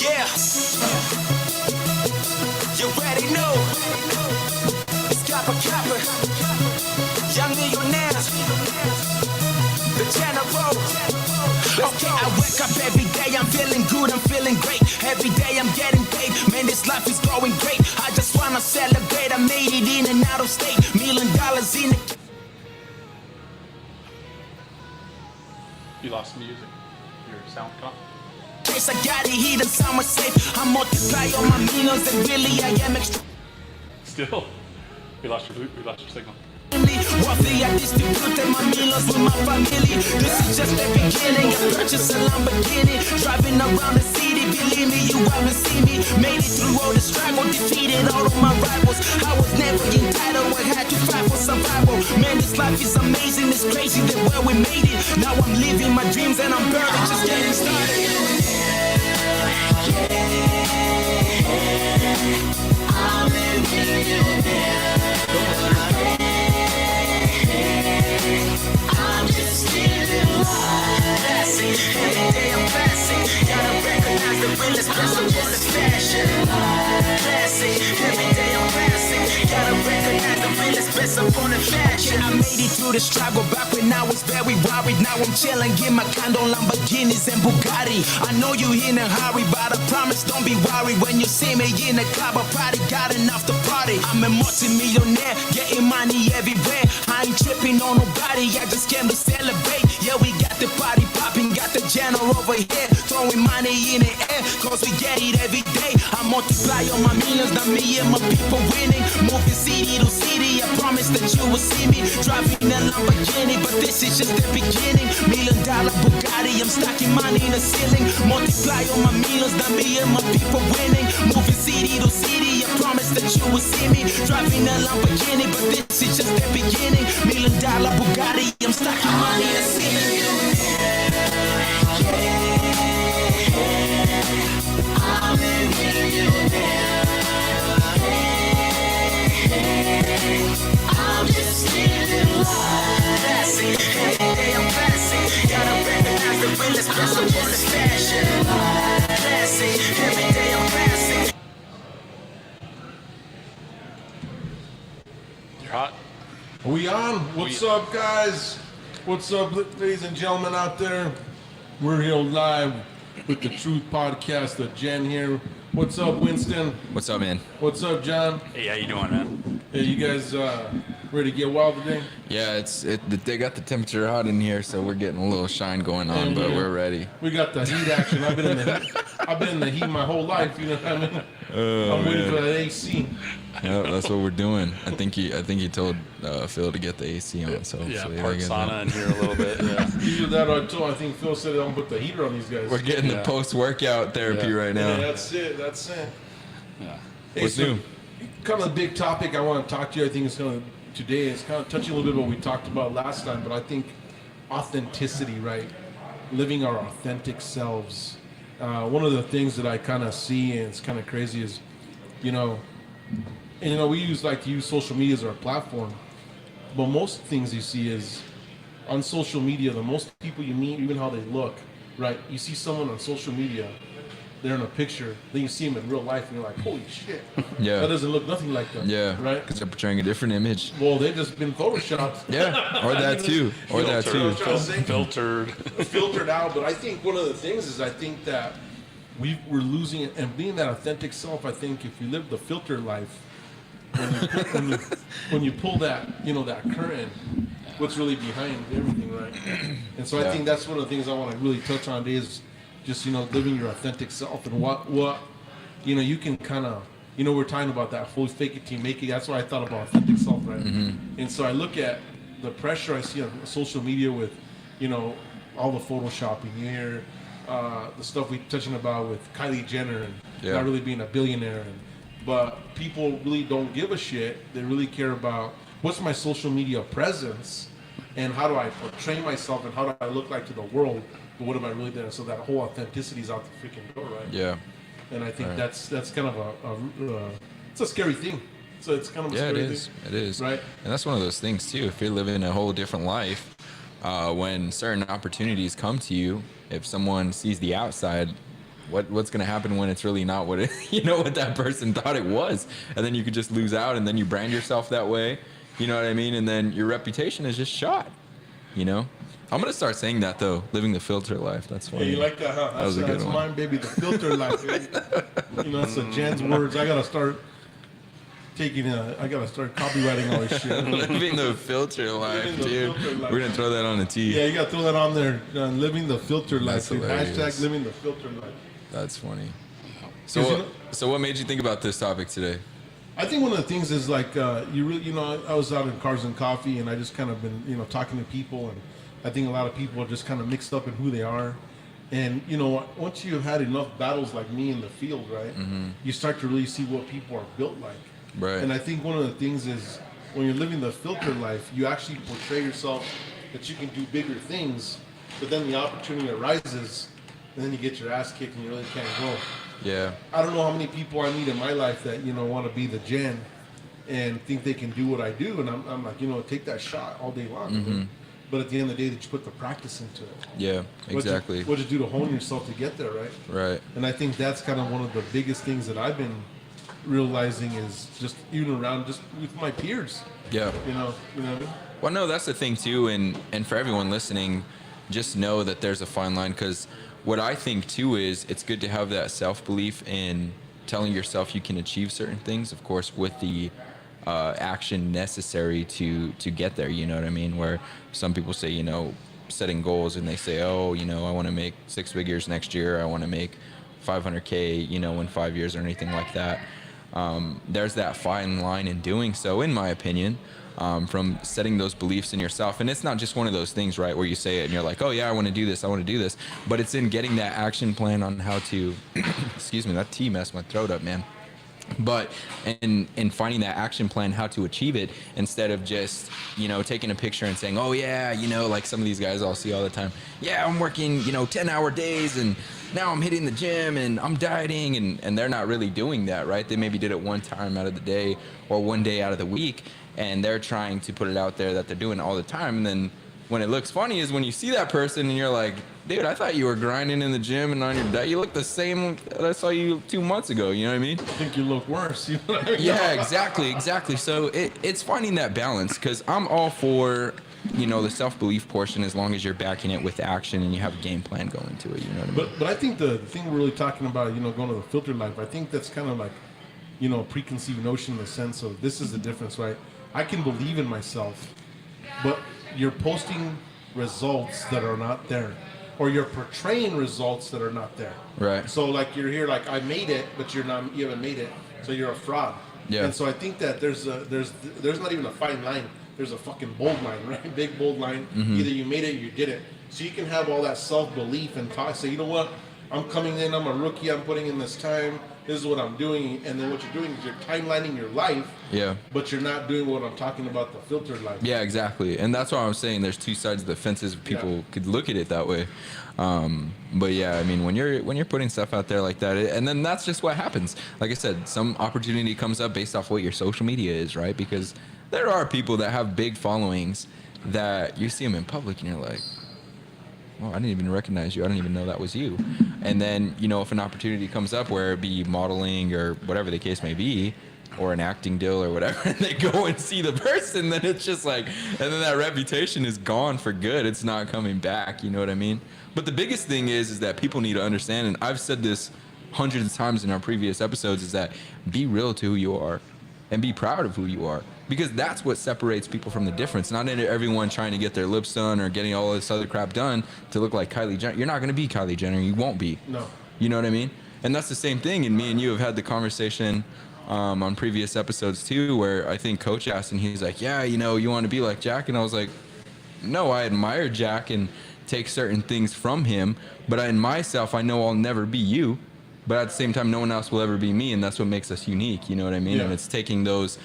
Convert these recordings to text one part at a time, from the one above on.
Yeah, you already know. It's Kappa Kappa, young millionaires, the general. Okay, I wake up every day, I'm feeling good, I'm feeling great. Every day I'm getting paid, man, this life is going great. I just wanna celebrate, I made it in and out of state. $1 million in the... You lost music. Your sound cut. case I got it hidden somewhere safe. I multiply all my millions and really I am extra. Still, we lost your signal. Wealthy, I distributed my millions with my family. This is just the beginning. I purchased a Lamborghini, driving around the city. Believe me, you haven't seen me. Made it through all the struggle, defeated all of my rivals. I was never entitled, I had to fight for survival. Man, this life is amazing, it's crazy the way we made it. Now I'm living my dreams and I'm barely just getting started. I'm a millionaire. I'm just living life. Classy, every day I'm classy. Gotta recognize the realest person in the fashion. Classy, every day I'm classy. Gotta recognize the realest person on the fashion. I made it through the struggle back when I was very worried. Now I'm chilling, get my condo, Lamborghinis and Bugatti. I know you in a hurry, but I promise don't be worried when you see me in a club. I probably got enough to party. I'm a multi-millionaire, getting money everywhere. I ain't tripping on nobody, I just came to celebrate. Yeah, we got the party popping, got the general over here, throwing money in the air, cause we get it every day. I multiply all my millions, now me and my people winning. Moving city to city, I promise that you will see me driving a Lamborghini, but this is just the beginning. $1 million Bugatti, I'm stacking money in the ceiling. Multiply all my millions, now me and my people winning. Moving city to city, I promise that you will see me driving a Lamborghini, but this is just the beginning. $1 million Bugatti, I'm stacking money in the ceiling. I'm a millionaire. I'm just living life. Classy, every day I'm classy. Gotta recognize the realest person in this fashion. Classy, every day I'm classy. You're hot. Are we on? What's up, guys? What's up, ladies and gentlemen out there? We're here live with the Truth Podcast. Jen here. What's up, Winston? What's up, man? What's up, John? Hey, how you doing, man? Hey, you guys ready to get wild today? Yeah, they got the temperature hot in here, so we're getting a little shine going on, but we're ready. We got the heat action. I've been in the heat my whole life. You know what I mean? I'm waiting for that AC. Yeah, that's what we're doing. I think he told Phil to get the AC on. So Yeah, hopefully part they get sauna that. in here a little bit. Yeah. Either that or I think Phil said don't put the heater on these guys. We're getting the post-workout therapy right now. Yeah, that's it. Yeah. Hey, What's new? Kind of the big topic I want to talk to you. I think it's kind of today. It's kind of touching a little bit what we talked about last time, but I think authenticity, right? Living our authentic selves. One of the things that I kind of see, and it's kind of crazy, is, we like to use social media as our platform, but most things you see is on social media. The most people you meet, even how they look, right? You see someone on social media, they're in a picture, then you see them in real life, and you're like, holy shit, Yeah. that doesn't look nothing like them. Yeah, right? because they're portraying a different image. Well, they've just been photoshopped. Yeah, or that too. Or that too. Filtered. Filtered out. But I think one of the things is I think that we're losing it, and being that authentic self. I think if you live the filter life, when you pull that that curtain, what's really behind everything, right? And so I think that's one of the things I want to really touch on today is just living your authentic self, and what you can kind of we're talking about that full fake it till you make it. That's what I thought about authentic self, right? Mm-hmm. And so I look at the pressure I see on social media with all the photoshopping. You hear the stuff we touching about with Kylie Jenner and not really being a billionaire, but people really don't give a shit. They really care about what's my social media presence and how do I portray myself and how do I look like to the world, but what am I really doing? So that whole authenticity is out the freaking door, right? Yeah. And I think that's kind of it's a scary thing. So it's kind of a scary thing. It is. Right. And that's one of those things too. If you're living a whole different life, when certain opportunities come to you, if someone sees the outside, what's going to happen when it's really not what it, what that person thought it was, and then you could just lose out, and then you brand yourself that way, you know what I mean, and then your reputation is just shot. I'm gonna start saying that though, living the filter life. That's funny. Yeah, you like that, huh? That was a good that's one. mine, baby. The filter life, baby. That's a Jen's words. I gotta start I gotta start copywriting all this shit. Living the filter life, Living the dude. filter life. We're gonna throw that on a tee. Yeah, you gotta throw that on there. Living the filter life. That's Dude. hilarious. Hashtag living the filter life. That's funny. 'Cause So what made you think about this topic today? I think one of the things is like I was out in Cars and Coffee, and I just kind of been talking to people, and I think a lot of people are just kind of mixed up in who they are, and once you've had enough battles like me in the field, right, you start to really see what people are built like, Right. And I think one of the things is when you're living the filter life, you actually portray yourself that you can do bigger things, but then the opportunity arises, and then you get your ass kicked and you really can't go. Yeah. I don't know how many people I meet in my life that want to be the Jen and think they can do what I do, and I'm like, take that shot all day long. But at the end of the day, that you put the practice into it. Yeah. Exactly. What you do to hone yourself to get there, right? Right. And I think that's kind of one of the biggest things that I've been realizing is just even around just with my peers. Yeah. You know what I mean? Well, no, that's the thing too, and for everyone listening, just know that there's a fine line, because what I think too is it's good to have that self-belief in telling yourself you can achieve certain things, of course, with the action necessary to get there. You know what I mean? Where some people say, setting goals, and they say, oh, I want to make 6 figures next year. I want to make 500K, in 5 years or anything like that. There's that fine line in doing so, in my opinion, from setting those beliefs in yourself. And it's not just one of those things, right, where you say it and you're like, oh yeah, I want to do this, but it's in getting that action plan on how to, excuse me, that tea messed my throat up, man. But in finding that action plan, how to achieve it, instead of just, taking a picture and saying, oh yeah, like some of these guys I'll see all the time. Yeah, I'm working, 10-hour days, and now I'm hitting the gym and I'm dieting, and they're not really doing that, right? They maybe did it one time out of the day or one day out of the week, and they're trying to put it out there that they're doing it all the time. And then when it looks funny is when you see that person and you're like, dude, I thought you were grinding in the gym and on your diet. You look the same I saw you 2 months ago. You know what I mean? I think you look worse. You know what I mean? Yeah, exactly. So it's finding that balance, because I'm all for, the self-belief portion, as long as you're backing it with action and you have a game plan going to it. You know what I mean? But I think the thing we're really talking about, going to the filter life, I think that's kind of like, a preconceived notion in the sense of this is the difference, right? I can believe in myself, but you're posting results that are not there, or you're portraying results that are not there. Right. So like you're here, like I made it, but you haven't made it, so you're a fraud. Yeah. And so I think that there's not even a fine line. There's a fucking bold line, right? Big bold line. Either you made it or you didn't. So you can have all that self-belief and talk. Say, you know what? I'm coming in. I'm a rookie. I'm putting in this time. This is what I'm doing. And then what you're doing is you're timelining your life. Yeah. But you're not doing what I'm talking about, the filtered life. Yeah, exactly. And that's why I'm saying there's two sides of the fences. People could look at it that way. But yeah, I mean, when you're putting stuff out there like that, and then that's just what happens. Like I said, some opportunity comes up based off what your social media is, right? Because there are people that have big followings that you see them in public and you're like, well, I didn't even recognize you. I didn't even know that was you. And then, if an opportunity comes up, where it be modeling or whatever the case may be, or an acting deal or whatever, and they go and see the person, then it's just like, and then that reputation is gone for good. It's not coming back. You know what I mean? But the biggest thing is that people need to understand, and I've said this hundreds of times in our previous episodes, is that be real to who you are and be proud of who you are. Because that's what separates people from the difference. Not everyone trying to get their lips done or getting all this other crap done to look like Kylie Jenner. You're not going to be Kylie Jenner. You won't be. No. You know what I mean? And that's the same thing. And me and you have had the conversation on previous episodes too, where I think Coach asked, and he's like, yeah, you want to be like Jack? And I was like, no, I admire Jack and take certain things from him. But in myself, I know I'll never be you. But at the same time, no one else will ever be me. And that's what makes us unique. You know what I mean? Yeah. And it's taking those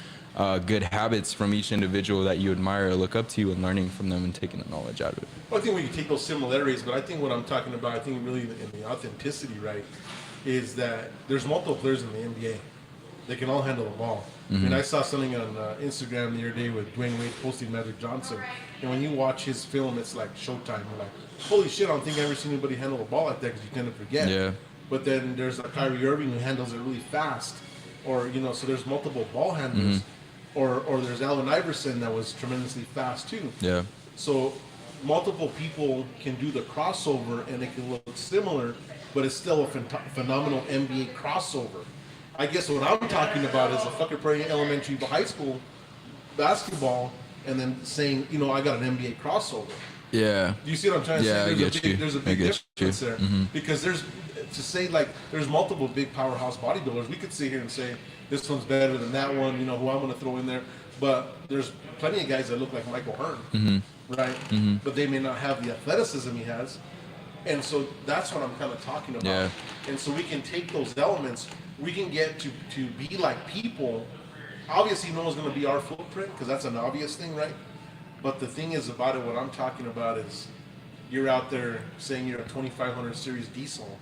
good habits from each individual that you admire or look up to and learning from them and taking the knowledge out of it. Well, I think we can take those similarities, but I think what I'm talking about, I think really in the authenticity, right, is that there's multiple players in the NBA. They can all handle the ball. I mean, I saw something on Instagram the other day with Dwayne Wade posting Magic Johnson, and when you watch his film, it's like Showtime. You're like, holy shit, I don't think I've ever seen anybody handle the ball like that, because you tend to forget. Yeah. but then there's a Kyrie Irving who handles it really fast, or so there's multiple ball handlers, or there's Allen Iverson that was tremendously fast too. Yeah. So multiple people can do the crossover and it can look similar, but it's still a phenomenal NBA crossover. I guess what I'm talking about is a fucker playing elementary high school basketball and then saying, I got an NBA crossover. Yeah. Do you see what I'm trying to Yeah, say? There's a big difference there. Mm-hmm. Because there's multiple big powerhouse bodybuilders. We could sit here and say, this one's better than that one, who I'm going to throw in there. But there's plenty of guys that look like Michael Hearn, right? But they may not have the athleticism he has. And so that's what I'm kind of talking about. Yeah. And so we can take those elements, we can get to be like people. Obviously, no one's going to be our footprint because that's an obvious thing, right? But the thing is about it, what I'm talking about is you're out there saying you're a 2500 series diesel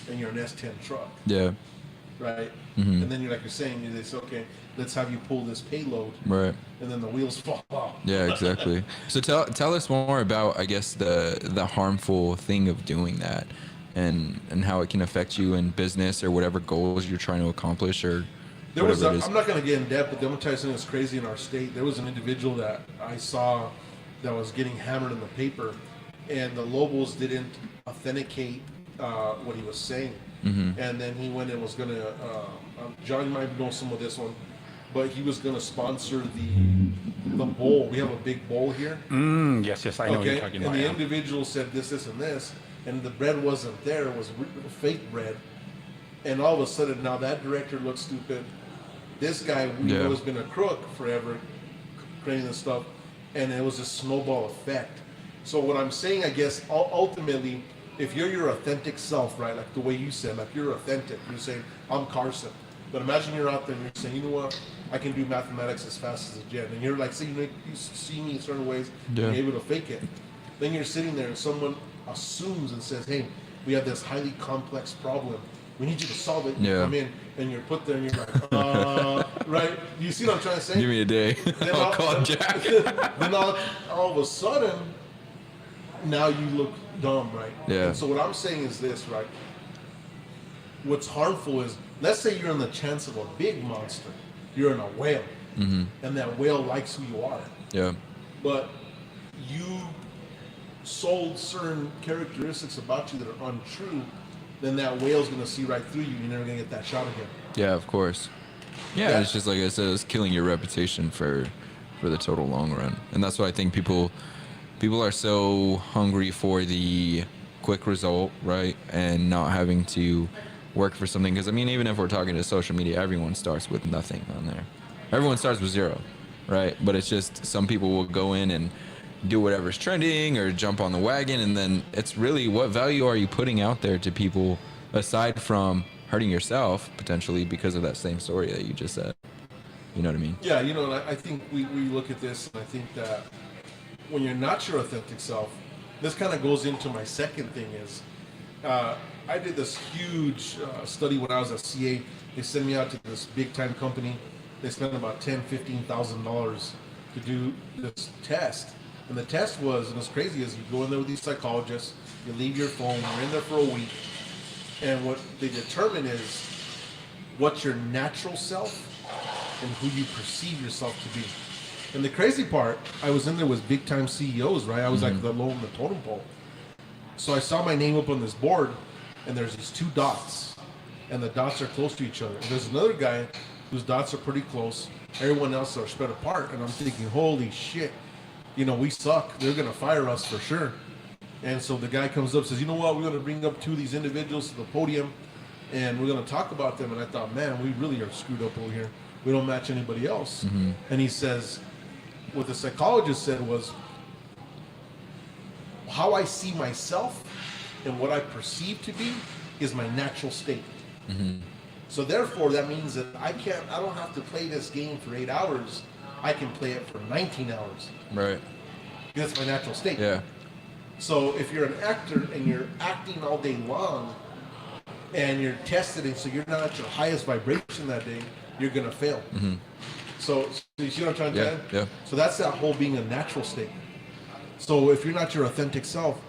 and you're an S10 truck. Yeah. Right? And then you're saying, they say, okay, let's have you pull this payload. Right. And then the wheels fall off. Yeah, exactly. So tell us more about, I guess, the harmful thing of doing that and how it can affect you in business or whatever goals you're trying to accomplish or whatever it is. I'm not going to get in depth, but I'm going to tell you something that's crazy in our state. There was an individual that I saw that was getting hammered in the paper, and the Lobos didn't authenticate what he was saying. And then he went and was going to, John might know some of this one, but he was going to sponsor the bowl. We have a big bowl here. Yes, I know what you're talking about. And the individual said this, and this, and the bread wasn't there. It was fake bread. And all of a sudden, now that director looks stupid. This guy, we know, has been a crook forever, creating this stuff, and it was a snowball effect. So what I'm saying, I guess, ultimately, if you're your authentic self, right, like the way you said, like you're authentic, you're saying, I'm Carson. But imagine you're out there and you're saying, you know what, I can do mathematics as fast as a jet. And you're like, see, you see me in certain ways, you're able to fake it. Then you're sitting there and someone assumes and says, hey, we have this highly complex problem. We need you to solve it. You come in and you're put there and you're like, right? You see what I'm trying to say? Give me a day. I'll call Jack. Then all of a sudden, now you look dumb, right? Yeah. And so what I'm saying is this, right? What's harmful is, let's say you're in the chance of a big monster. You're in a whale. And that whale likes who you are. Yeah. But you sold certain characteristics about you that are untrue, then that whale's going to see right through you. You're never going to get that shot again. Yeah, of course. Yeah, it's just like I said, it's killing your reputation for the total long run. And that's why I think people are so hungry for the quick result, right? And not having to work for something. Because, I mean, even if we're talking to social media, everyone starts with nothing on there. Everyone starts with zero, right? But it's just some people will go in and do whatever's trending or jump on the wagon, and then it's really, what value are you putting out there to people aside from hurting yourself potentially because of that same story that you just said? You know what I mean? Yeah, and I think we look at this, and I think that when you're not your authentic self, this kind of goes into my second thing is, I did this huge study when I was at CA. They sent me out to this big time company. They spent about $10,000-$15,000 to do this test. And the test was, and what's crazy is you go in there with these psychologists, you leave your phone, you're in there for a week, and what they determine is what's your natural self and who you perceive yourself to be. And the crazy part, I was in there with big time CEOs, right? I was like the low on the totem pole. So I saw my name up on this board, and there's these two dots, and the dots are close to each other. And there's another guy whose dots are pretty close. Everyone else are spread apart, and I'm thinking, holy shit. We suck. They're going to fire us for sure. And so the guy comes up and says, you know what? We're going to bring up two of these individuals to the podium, and we're going to talk about them. And I thought, man, we really are screwed up over here. We don't match anybody else. And he says, what the psychologist said was, how I see myself and what I perceive to be is my natural state. So therefore, that means that I don't have to play this game for 8 hours. I can play it for 19 hours. Right. That's my natural state. Yeah. So if you're an actor and you're acting all day long and you're tested, and so you're not at your highest vibration that day, you're going to fail. So you see what I'm trying to say? Yeah. So that's that whole being a natural state. So if you're not your authentic self,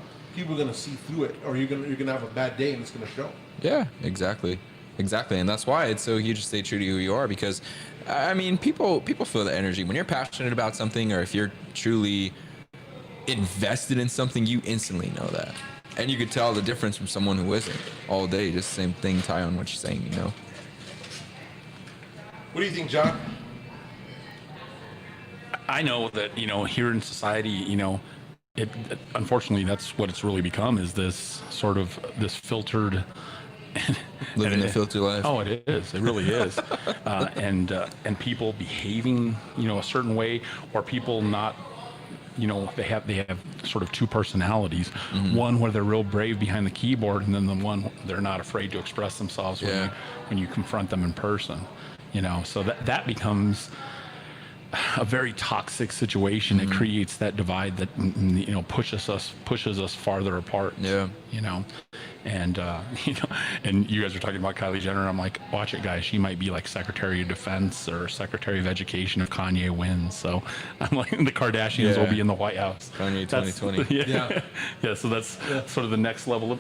people are gonna see through it, or you're gonna have a bad day and it's gonna show. Yeah, exactly. And that's why it's so huge to stay true to who you are, because I mean, people feel the energy when you're passionate about something, or if you're truly invested in something, you instantly know that. And you could tell the difference from someone who isn't all day. Just the same thing, tie on what you're saying, you know. What do you think, John? I know that, you know, here in society, you know, it unfortunately that's what it's really become, is this sort of this filtered Living the filter life. Oh, it is. It really is. And people behaving, you know, a certain way, or people not, you know, they have sort of two personalities. One where they're real brave behind the keyboard, and then the one they're not afraid to express themselves when you confront them in person. You know, so that becomes a very toxic situation. It creates that divide that, you know, pushes us farther apart. Yeah. You know, and you know, and you guys are talking about Kylie Jenner. I'm like, watch it, guys. She might be like Secretary of Defense or Secretary of Education if Kanye wins. So I'm like, the Kardashians will be in the White House. Kanye 2020. Yeah. Yeah. So that's sort of the next level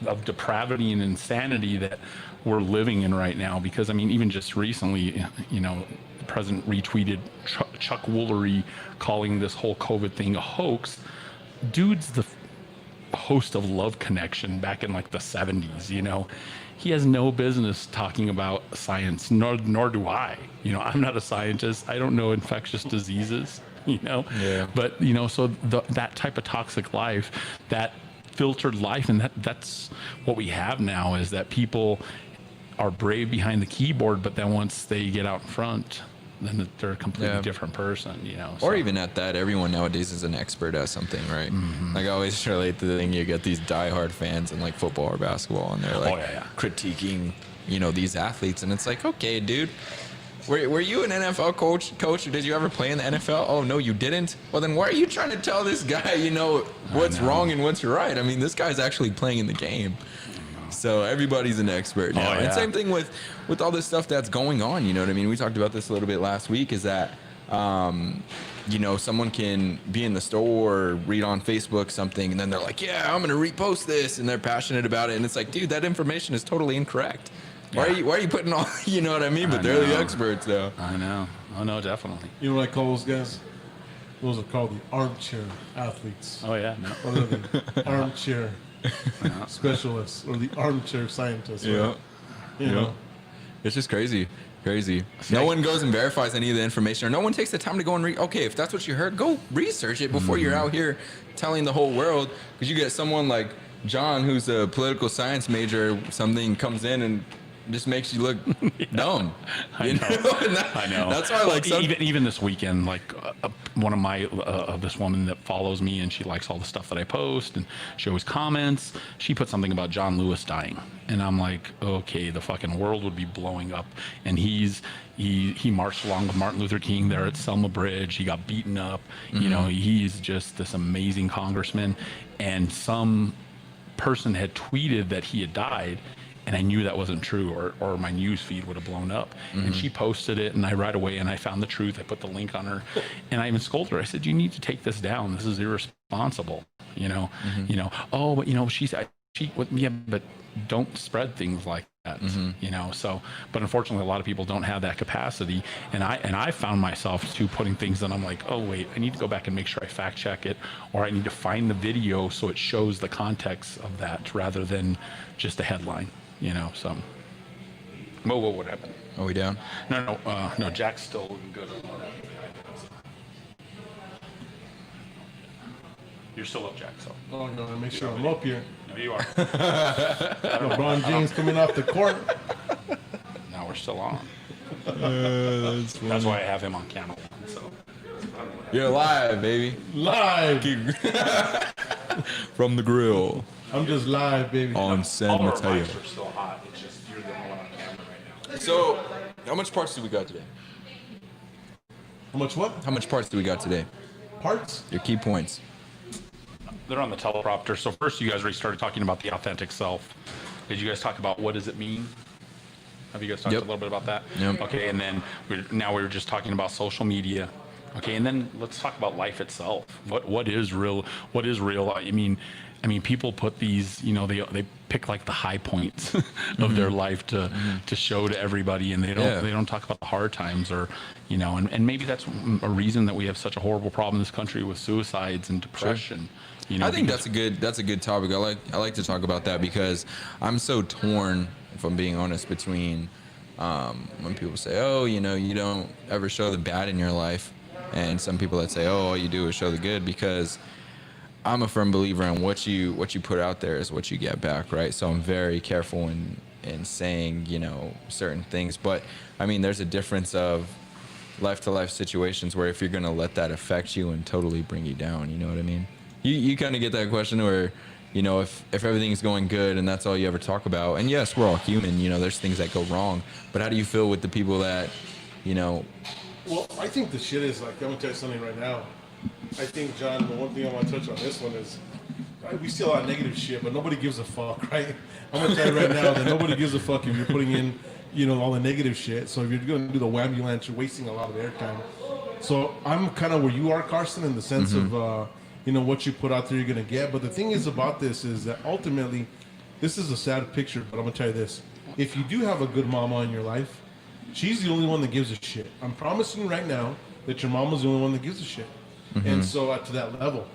of depravity and insanity that we're living in right now. Because I mean, even just recently, you know, the president retweeted Chuck Woolery calling this whole COVID thing a hoax. Dude's the host of Love Connection back in like the 70s, you know. He has no business talking about science, nor do I. You know, I'm not a scientist. I don't know infectious diseases, you know. Yeah. But, you know, so that type of toxic life, that filtered life, and that's what we have now, is that people are brave behind the keyboard, but then once they get out in front, then they're a completely different person, you know. Or even at that, everyone nowadays is an expert at something, right? Like I always relate to the thing, you get these diehard fans in like football or basketball, and they're like critiquing, you know, these athletes, and it's like, okay, dude, were you an NFL coach, or did you ever play in the NFL? Oh no, you didn't. Well, then why are you trying to tell this guy, you know, what's wrong and what's right? I mean, this guy's actually playing in the game. So everybody's an expert now. And same thing with all this stuff that's going on, you know what I mean? We talked about this a little bit last week, is that, you know, someone can be in the store or read on Facebook something, and then they're like, yeah, I'm going to repost this, and they're passionate about it. And it's like, dude, that information is totally incorrect. Why are you putting all, you know what I mean? But they're the experts, though. I know. Oh, no, definitely. You know what I call those guys? Those are called the armchair athletes. Oh, yeah. No. Other than armchair specialists or the armchair scientists. Right? Yeah. You know. It's just crazy. No one goes and verifies any of the information, or no one takes the time to go and read. Okay, if that's what you heard, go research it before you're out here telling the whole world. Because you get someone like John, who's a political science major, something comes in and just makes you look dumb. I know. That's why, like, even this weekend, like one of my this woman that follows me, and she likes all the stuff that I post, and she always comments. She put something about John Lewis dying, and I'm like, okay, the fucking world would be blowing up. And he marched along with Martin Luther King there at Selma Bridge. He got beaten up. You know, he's just this amazing congressman, and some person had tweeted that he had died. And I knew that wasn't true, or my news feed would have blown up. And she posted it, and I right away, and I found the truth. I put the link on her, and I even scolded her. I said, "You need to take this down. This is irresponsible." You know, oh, but you know, but don't spread things like that. You know, so, but unfortunately, a lot of people don't have that capacity. And I found myself too putting things that I'm like, oh wait, I need to go back and make sure I fact check it, or I need to find the video so it shows the context of that rather than just a headline. You know, so. Whoa, what happened? Are we down? No, Jack's still looking good. You're still up, Jack, so. Oh, no, I make sure I'm up here. No, you are. LeBron James coming off the court. Now we're still on. That's why I have him on camera. So. You're live, baby. Live. From the grill. I'm just live, baby. On San Mateo. All our mics are still hot. It's just you're the only one on camera right now. So, how much parts do we got today? How much what? How much parts do we got today? Parts? Your key points. They're on the teleprompter. So first, you guys already started talking about the authentic self. Did you guys talk about what does it mean? Have you guys talked a little bit about that? Yep. Okay, and then we were just talking about social media. Okay, and then let's talk about life itself. What is real? What is real? I mean, I mean, people put these, you know, they pick like the high points of their life to show to everybody, and they don't talk about the hard times, or, you know, and maybe that's a reason that we have such a horrible problem in this country with suicides and depression. You know, I think that's a good topic. I like to talk about that because I'm so torn, if I'm being honest, between when people say, oh, you know, you don't ever show the bad in your life, and some people that say, oh, all you do is show the good, because I'm a firm believer in what you put out there is what you get back, right? So I'm very careful in saying, you know, certain things. But I mean, there's a difference of life-to-life situations where if you're gonna let that affect you and totally bring you down, you know what I mean? You kind of get that question where, you know, if everything's going good and that's all you ever talk about, and yes, we're all human, you know, there's things that go wrong, but how do you feel with the people that, you know? Well, I think the shit is like, I'm gonna tell you something right now. I think, John, the one thing I want to touch on this one is, right, we see a lot of negative shit, but nobody gives a fuck, right? I'm gonna tell you right now that nobody gives a fuck if you're putting in, you know, all the negative shit. So if you're gonna do the wambulance, you're wasting a lot of airtime. So I'm kind of where you are, Carson, in the sense of, you know, what you put out there, you're gonna get. But the thing is about this is that ultimately, this is a sad picture. But I'm gonna tell you this: if you do have a good mama in your life, she's the only one that gives a shit. I'm promising right now that your mama's the only one that gives a shit. And so to that level,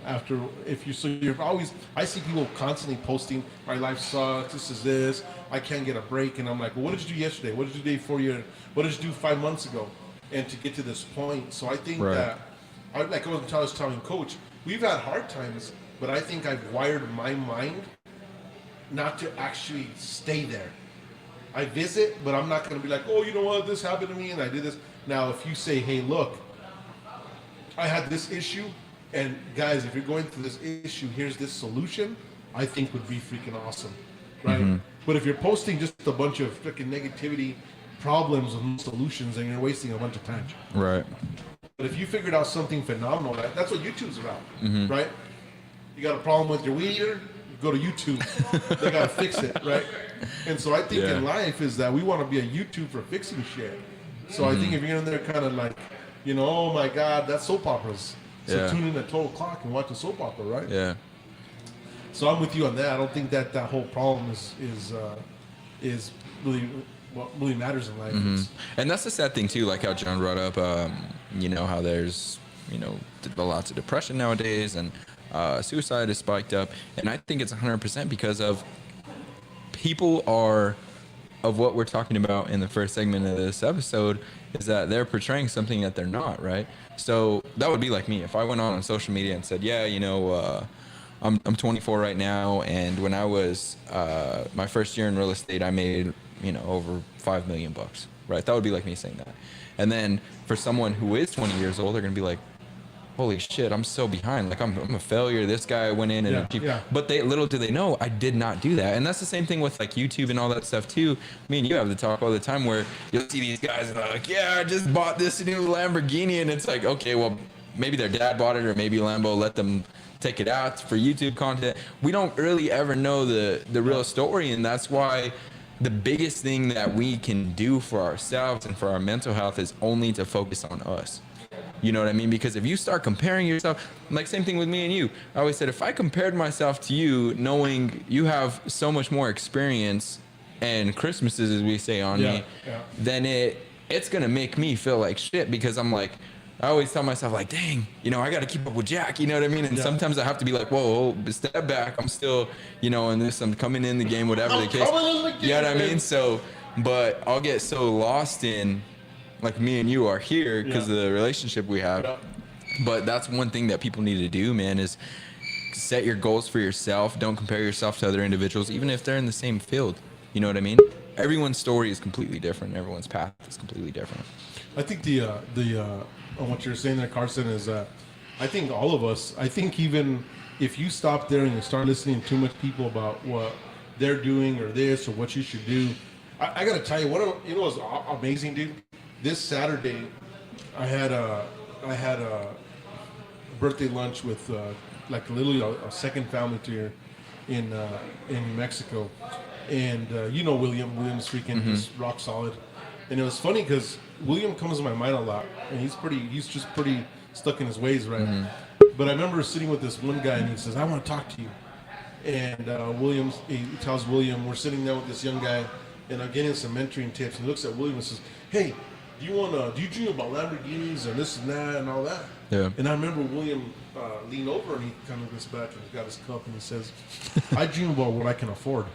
you're always, I see people constantly posting, my life sucks, this is this, I can't get a break. And I'm like, well, what did you do yesterday? What did you do the day before you? What did you do 5 months ago? And to get to this point. So I think that, like I was telling Coach, we've had hard times, but I think I've wired my mind not to actually stay there. I visit, but I'm not going to be like, oh, you know what, this happened to me and I did this. Now, if you say, hey, look, I had this issue, and guys, if you're going through this issue, here's this solution, I think would be freaking awesome, right? But if you're posting just a bunch of freaking negativity, problems, and solutions, then you're wasting a bunch of time. Right. But if you figured out something phenomenal, right? That's what YouTube's about, right? You got a problem with your weed eater, go to YouTube. They got to fix it, right? And so I think in life is that we want to be a YouTube for fixing shit. So I think if you're in there kind of like, you know, oh my God, that's soap operas. So tune in at 12 o'clock and watch a soap opera, right? Yeah. So I'm with you on that. I don't think that whole problem is really what really matters in life. And that's the sad thing too, like how John brought up, you know, how there's, you know, lots of depression nowadays, and suicide is spiked up. And I think it's 100% because of people of what we're talking about in the first segment of this episode, is that they're portraying something that they're not, right? So that would be like me. If I went on social media and said, yeah, you know, I'm 24 right now, and when I was my first year in real estate, I made, you know, over $5 million, right? That would be like me saying that. And then for someone who is 20 years old, they're gonna be like, holy shit, I'm so behind. Like I'm a failure. This guy went in and achieved. But little do they know, I did not do that. And that's the same thing with like YouTube and all that stuff too. Me and you have the talk all the time where you'll see these guys and they're like, yeah, I just bought this new Lamborghini. And it's like, okay, well, maybe their dad bought it, or maybe Lambo let them take it out for YouTube content. We don't really ever know the real story. And that's why the biggest thing that we can do for ourselves and for our mental health is only to focus on us. You know what I mean? Because if you start comparing yourself, like same thing with me and you. I always said, if I compared myself to you, knowing you have so much more experience and Christmases, as we say on me, then it's going to make me feel like shit, because I'm like, I always tell myself like, dang, you know, I got to keep up with Jack, you know what I mean? And sometimes I have to be like, whoa, step back. I'm still, you know, in this, I'm coming in the game, whatever the case. You know what I mean? So, but I'll get so lost in, like me and you are here because of the relationship we have. But that's one thing that people need to do, man, is set your goals for yourself. Don't compare yourself to other individuals, even if they're in the same field. You know what I mean? Everyone's story is completely different. Everyone's path is completely different. I think on what you're saying there, Carson, is I think all of us, I think even if you stop there and you start listening to too much people about what they're doing or this or what you should do, I got to tell you, you know what's amazing, dude? This Saturday, I had a birthday lunch with like literally a second family tier in Mexico, and you know William's freaking he's rock solid, and it was funny because William comes to my mind a lot, and he's just pretty stuck in his ways, right? But I remember sitting with this one guy, and he says, "I want to talk to you," And Williams, he tells William, we're sitting there with this young guy, and I'm getting some mentoring tips. He looks at William and says, "Hey, do you dream about Lamborghinis and this and that and all that?" Yeah. And I remember William leaned over and he kind of goes back and he's got his cup and he says, "I dream about what I can afford."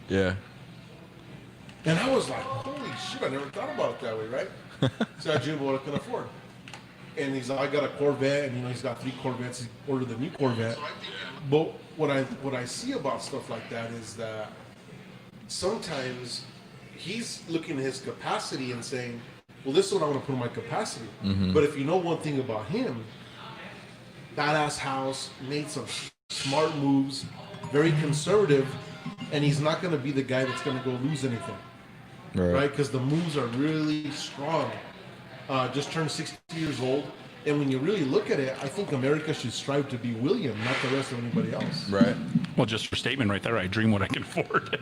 Yeah. And I was like, "Holy shit! I never thought about it that way, right?" So I dream about what I can afford. And he's like, "I got a Corvette, and he's got 3 Corvettes. He ordered the new Corvette." But what I see about stuff like that is that sometimes he's looking at his capacity and saying, "Well, this is what I want to put in my capacity." But if you know one thing about him, badass house, made some smart moves, very conservative, and he's not going to be the guy that's going to go lose anything, right? Because the moves are really strong. Just turned 60 years old. And when you really look at it, I think America should strive to be William, not the rest of anybody else. Right. Well, just your statement right there, I dream what I can afford.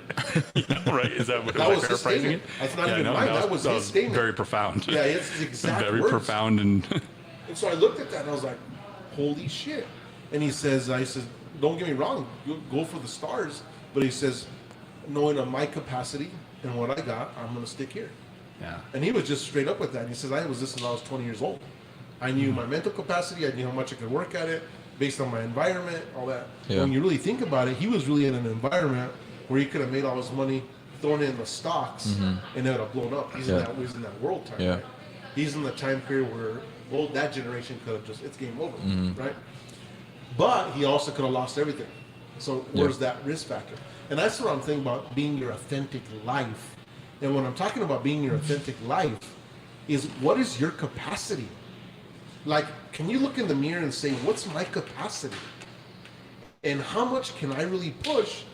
Right? Is that what That was his paraphrasing statement. it? That's not even mine. That was his statement. Very profound. Yeah, it's his exact Very words. profound and And so I looked at that and I was like, holy shit. And I said, don't get me wrong, go for the stars. But he says, knowing on my capacity and what I got, I'm going to stick here. yeah. And he was just straight up with that. And he says, I was this when I was 20 years old. I knew my mental capacity. I knew how much I could work at it based on my environment, all that. Yeah. When you really think about it, he was really in an environment where he could have made all his money, thrown it in the stocks, and it would have blown up. He's in that world time. Yeah. Right? He's in the time period where that generation could have it's game over, right? But he also could have lost everything. So where's that risk factor? And that's what I'm thinking about being your authentic life. And when I'm talking about being your authentic life, is what is your capacity? Like, can you look in the mirror and say, what's my capacity? And how much can I really push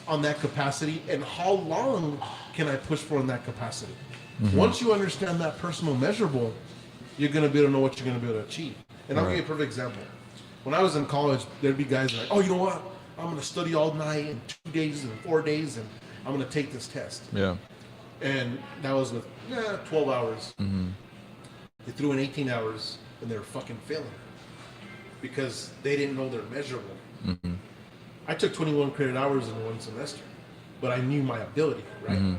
on that capacity? And how long can I push for in that capacity? Once you understand that personal measurable, you're going to be able to know what you're going to be able to achieve. And I'll give you a perfect example. When I was in college, there'd be guys like, oh, you know what? I'm going to study all night in 2 days and 4 days, and I'm going to take this test. Yeah. And that was with 12 hours. They threw in 18 hours, and they were fucking failing because they didn't know their measurable. I took 21 credit hours in one semester, but I knew my ability, right?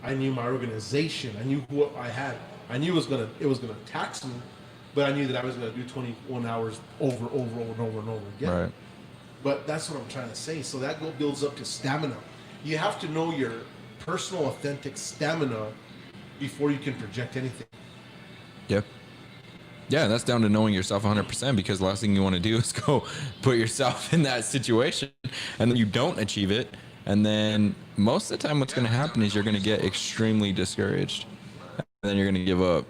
I knew my organization. I knew what I had. I knew it was gonna tax me, but I knew that I was gonna do 21 hours over and over again. Right. But that's what I'm trying to say. So that builds up to stamina. You have to know your personal, authentic stamina before you can project anything. Yep. Yeah, and that's down to knowing yourself 100%, because the last thing you want to do is go put yourself in that situation and then you don't achieve it. And then most of the time what's going to happen is you're going to get extremely discouraged. And then you're going to give up.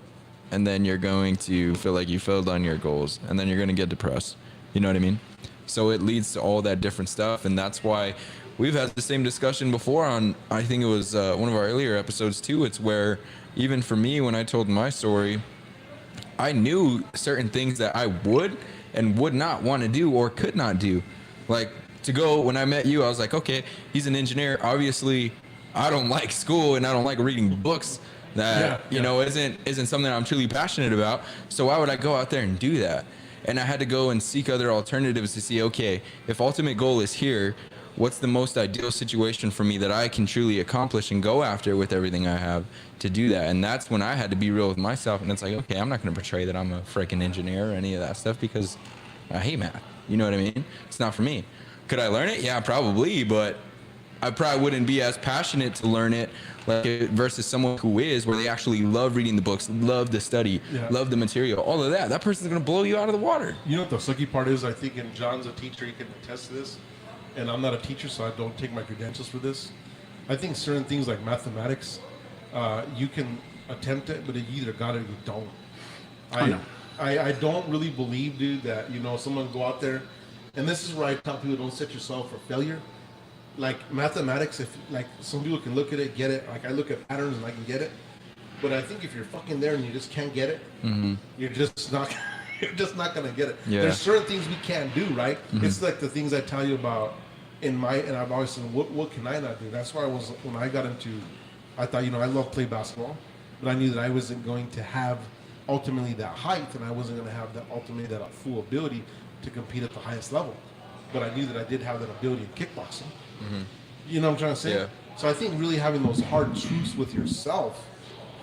And then you're going to feel like you failed on your goals. And then you're going to get depressed. You know what I mean? So it leads to all that different stuff. And that's why we've had the same discussion before on, I think it was one of our earlier episodes too. It's where even for me, when I told my story, I knew certain things that I would and would not want to do or could not do. Like to go, when I met you, I was like, okay, he's an engineer. Obviously, I don't like school and I don't like reading books that, you know, isn't something I'm truly passionate about. So why would I go out there and do that? And I had to go and seek other alternatives to see, okay, if ultimate goal is here, what's the most ideal situation for me that I can truly accomplish and go after with everything I have to do that? And that's when I had to be real with myself. And it's like, okay, I'm not going to portray that I'm a freaking engineer or any of that stuff because I hate math. You know what I mean? It's not for me. Could I learn it? Yeah, probably. But I probably wouldn't be as passionate to learn it like versus someone who is, where they actually love reading the books, love the study, love the material, all of that. That person's going to blow you out of the water. You know what the sucky part is? I think, and John's a teacher, he can attest to this. And I'm not a teacher, so I don't take my credentials for this. I think certain things like mathematics, you can attempt it, but you either got it or you don't. I don't really believe, dude, that, you know, someone go out there, and this is where I tell people, don't set yourself for failure. Like mathematics, if like some people can look at it, get it. Like I look at patterns and I can get it. But I think if you're fucking there and you just can't get it, you're just not gonna get it. Yeah. There's certain things we can't do, right? It's like the things I tell you about and I've always said, what can I not do? That's why when I got into, I thought, you know, I love play basketball, but I knew that I wasn't going to have ultimately that height, and I wasn't going to have that ultimately that full ability to compete at the highest level. but I knew that I did have that ability in kickboxing. You know what I'm trying to say? Yeah. So I think really having those hard truths with yourself,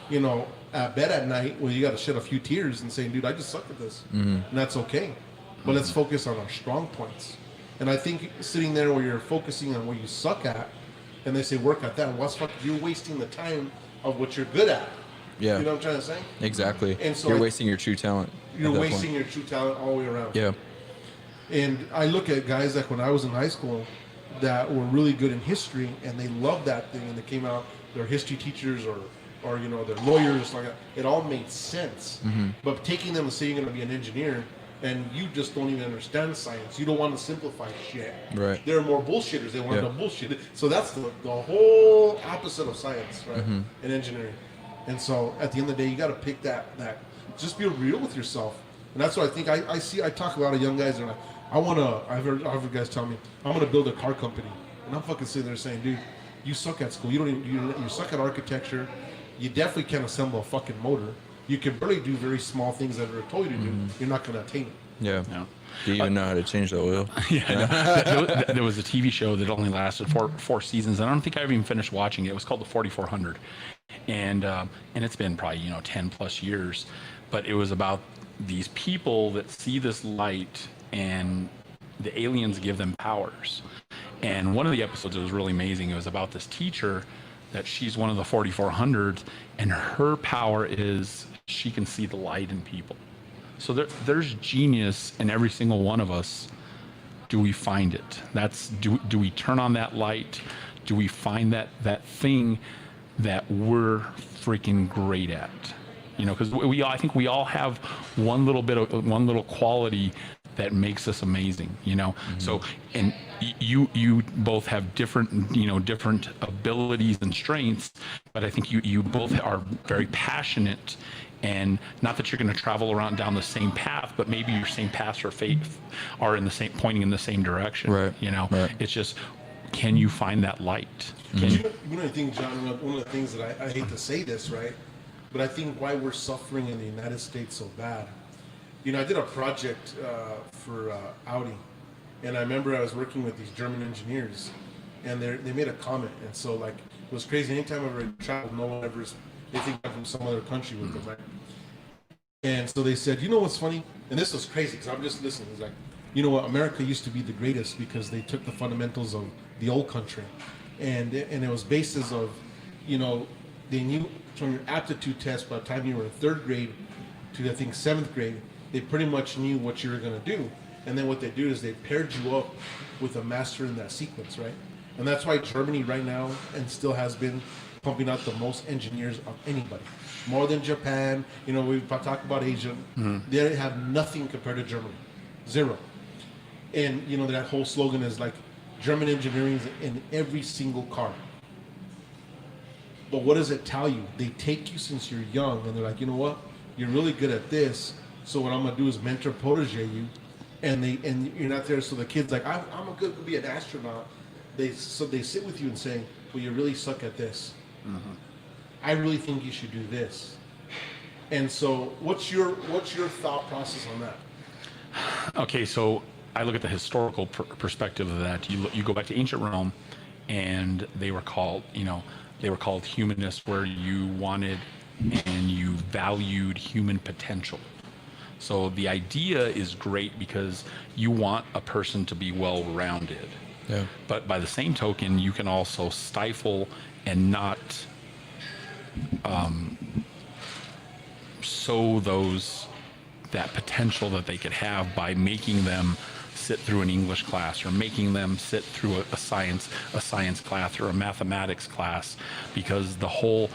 you know, at bed at night when you got to shed a few tears and saying, dude, I just suck at this. And that's okay. But let's focus on our strong points. And I think sitting there where you're focusing on what you suck at, and they say work at that, what's fuck, you're wasting the time of what you're good at. Yeah. You know what I'm trying to say? Exactly. And so you're wasting your true talent. You're at that wasting point. your true talent all the way around. Yeah. And I look at guys like when I was in high school that were really good in history and they loved that thing and they came out, they're history teachers or you know, they're lawyers, like that. It all made sense. But taking them and saying you're going to be an engineer and you just don't even understand science, you don't want to simplify shit. Right. There are more bullshitters, they want Yeah. to bullshit it. So that's the whole opposite of science, right? In engineering. And so at the end of the day, you got to pick that, just be real with yourself. And that's what I think I talk to a lot of young guys and I've heard guys tell me, I'm going to build a car company. And I'm fucking sitting there saying, dude, you suck at school. You suck at architecture. You definitely can't assemble a fucking motor. You can barely do very small things that are told you to do. You're not going to attain it. Yeah. Yeah. Do you even know how to change the oil? There was a TV show that only lasted four seasons, and I don't think I ever even finished watching it. It was called The 4400, and it's been probably 10 plus years, but it was about these people that see this light and the aliens give them powers. And one of the episodes, it was really amazing. It was about this teacher that she's one of the 4400s, and her power is she can see the light in people. So there's genius in every single one of us. Do we find it? Do we turn on that light? Do we find that thing that we're freaking great at? Because I think we all have one little quality that makes us amazing. So, and you both have different abilities and strengths, but I think you both are very passionate. And not that you're going to travel around down the same path, but maybe your same paths are in the same, pointing in the same direction. Right. Right. It's just, can you find that light? You know, I think, John, one of the things that I hate to say this, right? But I think why we're suffering in the United States so bad. I did a project for Audi, and I remember I was working with these German engineers, and they made a comment, and so like it was crazy. Anytime I ever traveled, no one ever. They think I'm from some other country with them, right? And so they said, you know what's funny? And this was crazy because I'm just listening. It's like, you know what? America used to be the greatest because they took the fundamentals of the old country, and it was basis of, they knew from your aptitude test by the time you were in third grade to I think seventh grade, they pretty much knew what you were going to do. And then what they do is they paired you up with a master in that sequence, right? And that's why Germany right now and still has been pumping out the most engineers of anybody, more than Japan. We talk about Asia. They have nothing compared to Germany, zero. And that whole slogan is like German engineering is in every single car. But what does it tell you? They take you since you're young, and they're like, you know what? You're really good at this. So what I'm gonna do is mentor, protege you, and you're not there. So the kid's like, I'm good to be an astronaut. They sit with you and say, well, you really suck at this. I really think you should do this. And so what's your thought process on that? Okay, so I look at the historical perspective of that. You go back to ancient Rome, and they were called humanists, where you wanted and you valued human potential. So the idea is great because you want a person to be well-rounded. Yeah. But by the same token, you can also stifle and not sow that potential that they could have by making them sit through an English class or making them sit through a science class or a mathematics class, because the whole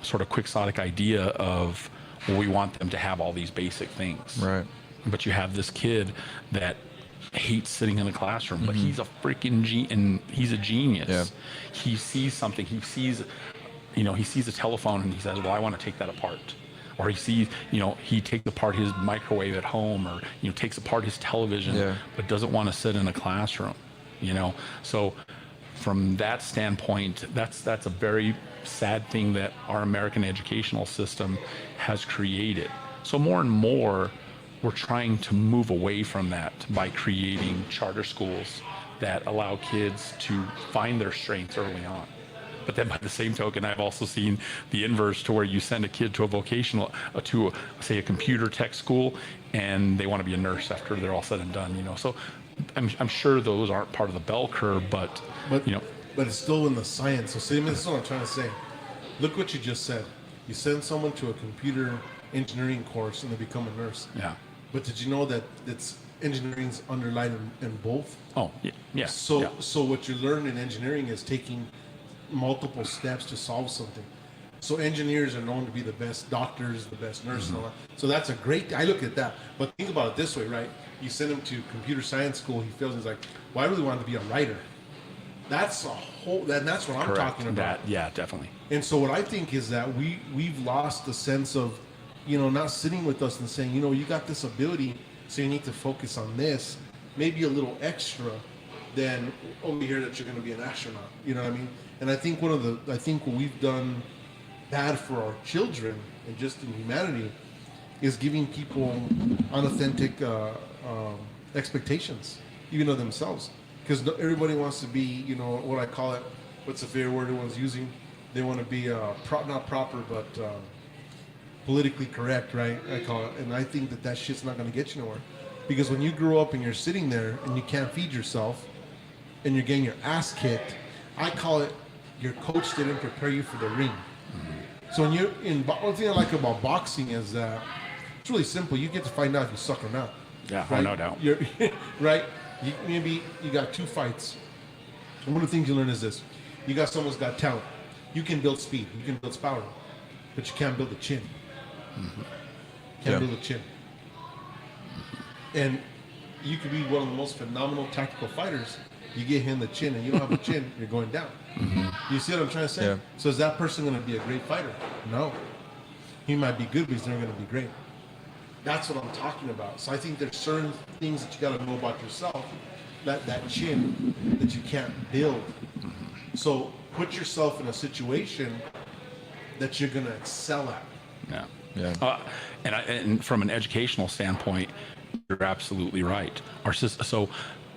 sort of quixotic idea of, well, we want them to have all these basic things. Right. But you have this kid that hates sitting in a classroom, but he's a freaking and he's a genius. Yeah. He sees something. He sees a telephone and he says, well, I want to take that apart. Or he sees, he takes apart his microwave at home, or, takes apart his television, but doesn't want to sit in a classroom, So from that standpoint, that's a very sad thing that our American educational system has created. So more and more, we're trying to move away from that by creating charter schools that allow kids to find their strengths early on. But then by the same token, I've also seen the inverse, to where you send a kid to a vocational, say a computer tech school, and they want to be a nurse after they're all said and done, you know. So I'm sure those aren't part of the bell curve, but you know. But it's still in the science. So see, this is what I'm trying to say. Look what you just said. You send someone to a computer engineering course and they become a nurse. Yeah. But did you know that it's engineering's underlined in both? Oh, yeah. Yeah. So what you learn in engineering is taking multiple steps to solve something. So engineers are known to be the best doctors, the best nurses, and all that. So that's a great, I look at that. But think about it this way, right? You send him to computer science school, he feels, he's like, well, I really wanted to be a writer. That's a whole, that's what I'm talking about. Yeah, definitely. And so what I think is that we've lost the sense of, you know, not sitting with us and saying, you know, you got this ability, so you need to focus on this, maybe a little extra than only hear that you're going to be an astronaut. You know what I mean? And I think I think what we've done bad for our children and just in humanity is giving people unauthentic expectations, even of themselves. Because everybody wants to be, you know, what I call it, what's the fair word everyone's using? They want to be not proper, but politically correct, right? I call it. And I think that shit's not going to get you nowhere. Because when you grow up and you're sitting there and you can't feed yourself and you're getting your ass kicked, I call it your coach didn't prepare you for the ring. So when you're one thing I like about boxing is that it's really simple. You get to find out if you suck or not. Yeah, right? no doubt. You're, right? Maybe you got 2 fights. And one of the things you learn is this. You got someone's got talent. You can build speed. You can build power. But you can't build a chin. Can't build a chin. And you could be one of the most phenomenal tactical fighters. You get hit in the chin and you don't have a chin, you're going down. You see what I'm trying to say? Yeah. So is that person going to be a great fighter? No. He might be good, but he's never going to be great. That's what I'm talking about. So I think there's certain things that you got to know about yourself, that chin that you can't build. So put yourself in a situation that you're going to excel at. Yeah. And from an educational standpoint, you're absolutely right.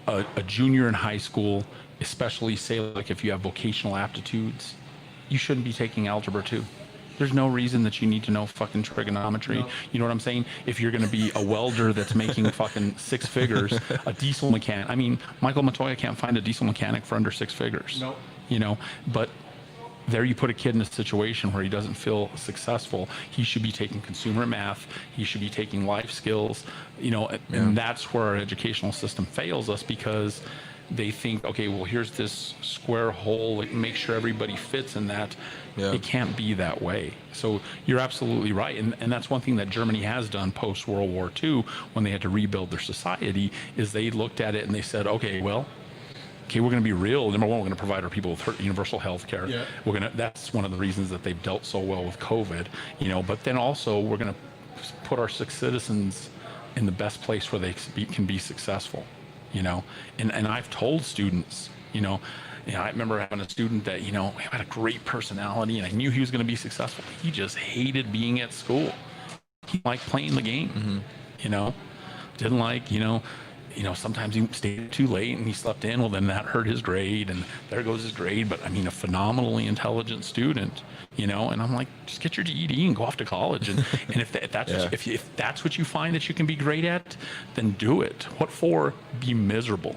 A junior in high school, especially say like if you have vocational aptitudes, you shouldn't be taking algebra 2. There's no reason that you need to know fucking trigonometry. No. You know what I'm saying? If you're going to be a welder that's making fucking 6 figures, a diesel mechanic. I mean, Michael Matoya can't find a diesel mechanic for under 6 figures. No. You know, but there you put a kid in a situation where he doesn't feel successful. He should be taking consumer math. He should be taking life skills, you know, and that's where our educational system fails us, because they think, okay, well, here's this square hole, like, make sure everybody fits in that. It can't be that way. So you're absolutely right. And that's one thing that Germany has done post World War II, when they had to rebuild their society, is they looked at it and they said, okay, we're going to be real. Number one, we're going to provide our people with universal health care. Yeah. That's one of the reasons that they've dealt so well with COVID, you know, but then also we're going to put our citizens in the best place where they can be successful, you know. And I've told students, you know, I remember having a student that, you know, had a great personality and I knew he was going to be successful. He just hated being at school. He liked playing the game, you know, didn't like, you know, sometimes he stayed too late and he slept in. Well, then that hurt his grade, and there goes his grade. But I mean, a phenomenally intelligent student, you know. And I'm like, just get your GED and go off to college. And if that's what you find that you can be great at, then do it. What for? Be miserable.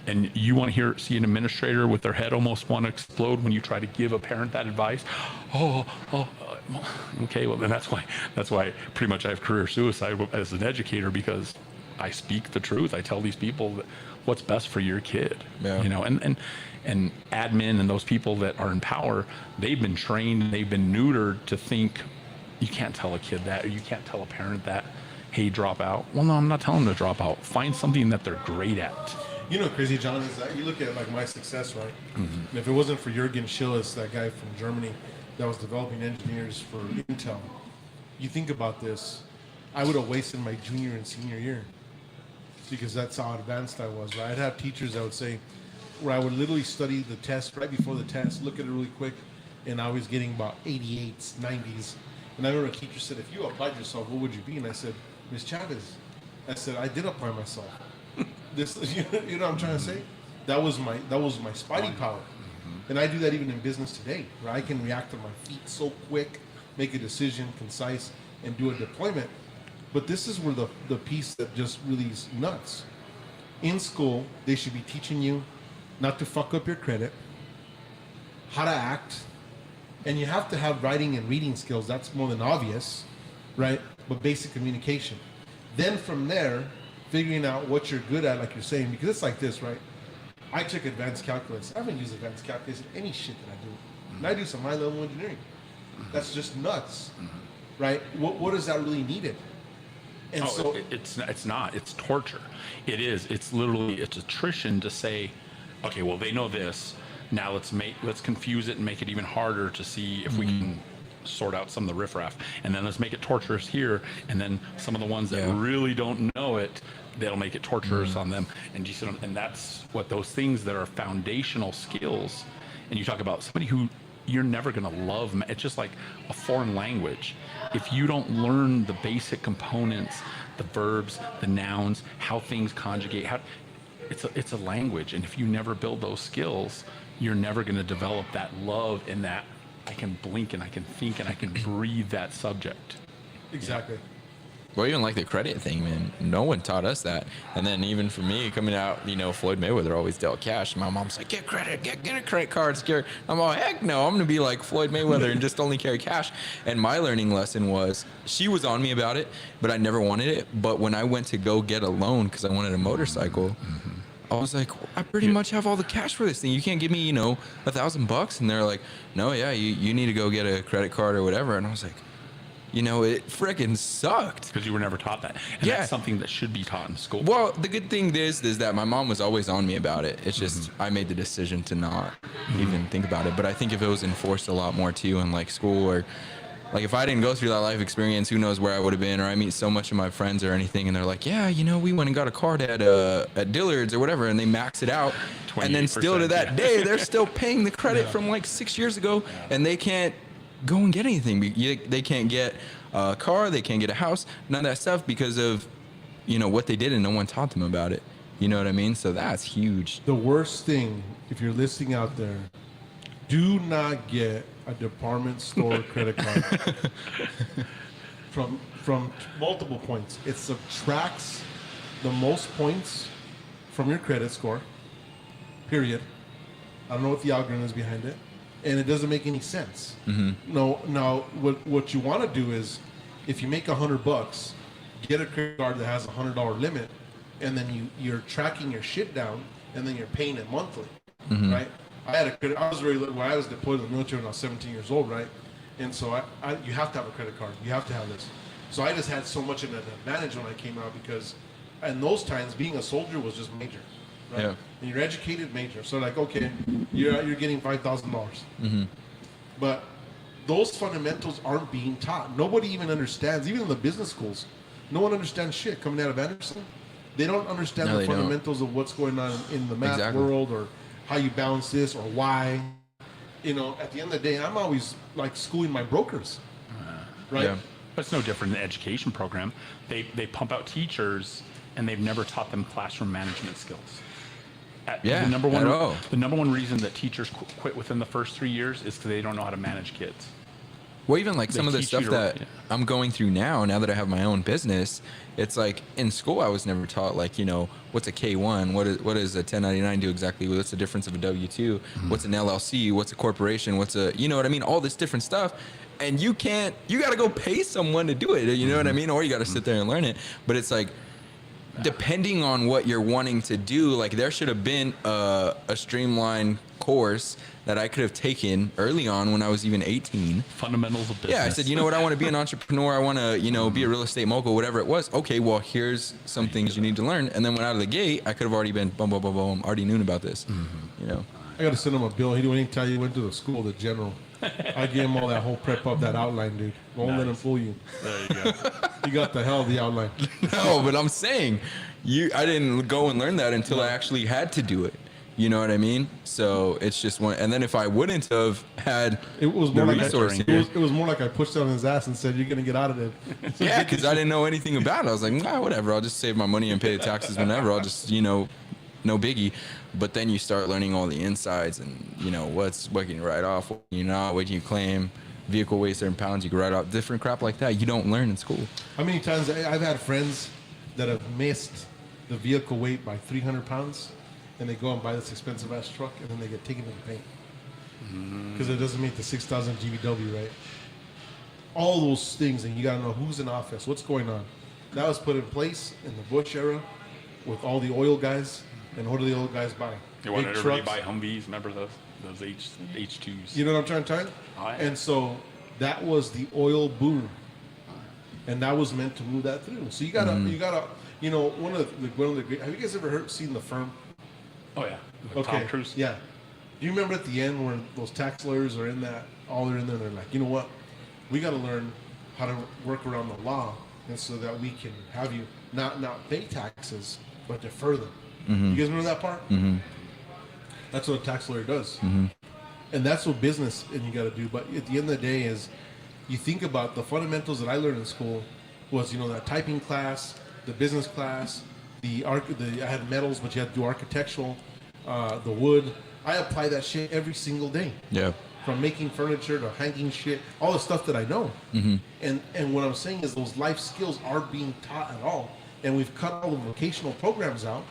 And you want to see an administrator with their head almost want to explode when you try to give a parent that advice. Okay. Well, then that's why pretty much I have career suicide as an educator, because I speak the truth. I tell these people that what's best for your kid, you know, and admin and those people that are in power, they've been trained and they've been neutered to think you can't tell a kid that, or you can't tell a parent that, hey, drop out. Well, no, I'm not telling them to drop out. Find something that they're great at. You know, crazy, John, is that you look at like my success, right? And if it wasn't for Jürgen Schillis, that guy from Germany that was developing engineers for Intel, you think about this, I would have wasted my junior and senior year. Because that's how advanced I was, right? I'd have teachers that would say, where I would literally study the test right before the test, look at it really quick, and I was getting about 88s, 90s. And I remember a teacher said, if you applied yourself, what would you be? And I said, Ms. Chavez, I said, I did apply myself. This, you know what I'm trying to say? That was my spidey power. And I do that even in business today, where I can react to my feet so quick, make a decision, concise, and do a deployment. But this is where the piece that just really is nuts. In school, they should be teaching you not to fuck up your credit, how to act, and you have to have writing and reading skills. That's more than obvious, right? But basic communication. Then from there, figuring out what you're good at, like you're saying, because it's like this, right? I took advanced calculus. I haven't used advanced calculus in any shit that I do. And I do some high-level engineering. That's just nuts, right? What is that really needed? And so it's not. It's torture. It is. It's literally, it's attrition to say, okay, well, they know this. Now let's confuse it and make it even harder to see if we can sort out some of the riffraff. And then let's make it torturous here. And then some of the ones that really don't know it, they'll make it torturous on them. And that's what those things that are foundational skills. And you talk about somebody who you're never going to love. It's just like a foreign language. If you don't learn the basic components, the verbs, the nouns, how things conjugate, it's a language. And if you never build those skills, you're never going to develop that love and that I can blink and I can think and I can breathe that subject. exactly. Well, even like the credit thing, man. No one taught us that. And then even for me coming out, Floyd Mayweather always dealt cash. My mom's like, get credit, get a credit card. Scary. I'm all, heck no, I'm going to be like Floyd Mayweather and just only carry cash. And my learning lesson was, she was on me about it, but I never wanted it. But when I went to go get a loan because I wanted a motorcycle, I was like, I pretty much have all the cash for this thing. You can't give me, $1,000. And they're like, no, yeah, you need to go get a credit card or whatever. And I was like, it freaking sucked. Because you were never taught that. And that's something that should be taught in school. Well, the good thing is that my mom was always on me about it. It's just I made the decision to not even think about it. But I think if it was enforced a lot more too in like school, or like if I didn't go through that life experience, who knows where I would have been. Or I meet so much of my friends or anything and they're like, yeah, we went and got a card at Dillard's or whatever, and they max it out. And then still to that day, they're still paying the credit from like 6 years ago, and they can't go and get anything. They can't get a car, they can't get a house, none of that stuff because of what they did, and no one taught them about it. You know what I mean? So that's huge. The worst thing, if you're listening out there, do not get a department store credit card from multiple points. It subtracts the most points from your credit score, period. I don't know what the algorithm is behind it, and it doesn't make any sense. No, now what you want to do is, if you make $100, get a credit card that has a $100 limit, and then you're tracking your shit down, and then you're paying it monthly, right? I was when I was deployed in the military when I was 17 years old, right? And so you have to have a credit card. You have to have this. So I just had so much of an advantage when I came out, because in those times being a soldier was just major, right? Yeah. And you're educated major. So like, okay, you're getting $5,000. But those fundamentals aren't being taught. Nobody even understands, even in the business schools, no one understands shit coming out of Anderson. They don't understand the fundamentals of what's going on in the math world, or how you balance this, or why. At the end of the day, I'm always like schooling my brokers, right? Yeah. But it's no different than the education program. They pump out teachers, and they've never taught them classroom management skills. The number one reason that teachers quit within the first 3 years is because they don't know how to manage kids. Well, even like some of the stuff that I'm going through now that I have my own business, it's like in school I was never taught like, what's a K1, what is a 1099 do exactly, what's the difference of a W-2, what's an LLC, what's a corporation, what's a, what I mean, all this different stuff. And you got to go pay someone to do it, you know what I mean? Or you got to sit there and learn it. But it's like, depending on what you're wanting to do, like there should have been a streamlined course that I could have taken early on when I was even 18. Fundamentals of business. Yeah, I said, what, I want to be an entrepreneur. I want to, be a real estate mogul, whatever it was. Okay, well, here's some things you need to learn. And then when out of the gate, I could have already been, boom, boom, boom, boom, already knew about this, I got to send him a bill. He didn't tell you he went to the school, the general. I gave him all that whole prep up, that outline, dude. Won't let him fool you. There you go. You got the hell of the outline. No, but I'm saying, I didn't go and learn that until I actually had to do it. You know what I mean? So it's just one. And then if I wouldn't have had It was the more like resources, it was more like I pushed on his ass and said, "You're gonna get out of it." yeah, because I didn't know anything about it. I was like, nah, whatever. I'll just save my money and pay the taxes whenever. I'll just, no biggie. But then you start learning all the insides and, what can you write off, what can you not, what can you claim, vehicle weight certain pounds, you can write off, different crap like that. You don't learn in school. How many times I've had friends that have missed the vehicle weight by 300 pounds, and they go and buy this expensive ass truck, and then they get taken to the paint because it doesn't meet the 6,000 GVW, right? All those things, and you got to know who's in office, what's going on. That was put in place in the Bush era with all the oil guys, and what do the oil guys buy? They wanted everybody to buy Humvees. Remember those H2s? You know what I'm trying to tell you? Oh, yeah. And so that was the oil boom, and that was meant to move that through. So you gotta, one of the great. Have you guys ever seen The Firm? Oh yeah. Tom Cruise. Yeah. Do you remember at the end when those tax lawyers are in that? All they're in there. They're like, you know what? We got to learn how to work around the law, and so that we can have you not pay taxes, but defer them. You guys remember that part? That's what a tax lawyer does, and that's what business and you got to do. But at the end of the day, is you think about the fundamentals that I learned in school was that typing class, the business class, I had metals, but you had to do architectural, the wood. I apply that shit every single day. Yeah. From making furniture to hanging shit, all the stuff that I know. And what I'm saying is those life skills aren't being taught at all. And we've cut all the vocational programs out,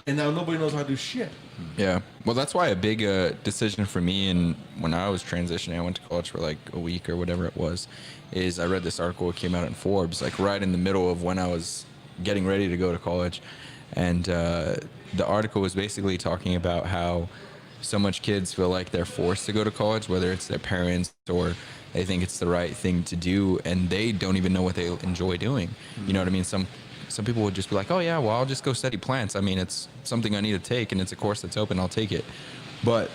and now nobody knows how to do shit. Yeah. Well, that's why a big decision for me, and when I was transitioning, I went to college for like a week or whatever it was, is I read this article. It came out in Forbes, like right in the middle of when I was getting ready to go to college. And the article was basically talking about how so much kids feel like they're forced to go to college, whether it's their parents or they think it's the right thing to do, and they don't even know what they enjoy doing. You know what I mean? Some people would just be like, oh yeah, well, I'll just go study plants. I mean, it's something I need to take, and it's a course that's open, I'll take it. But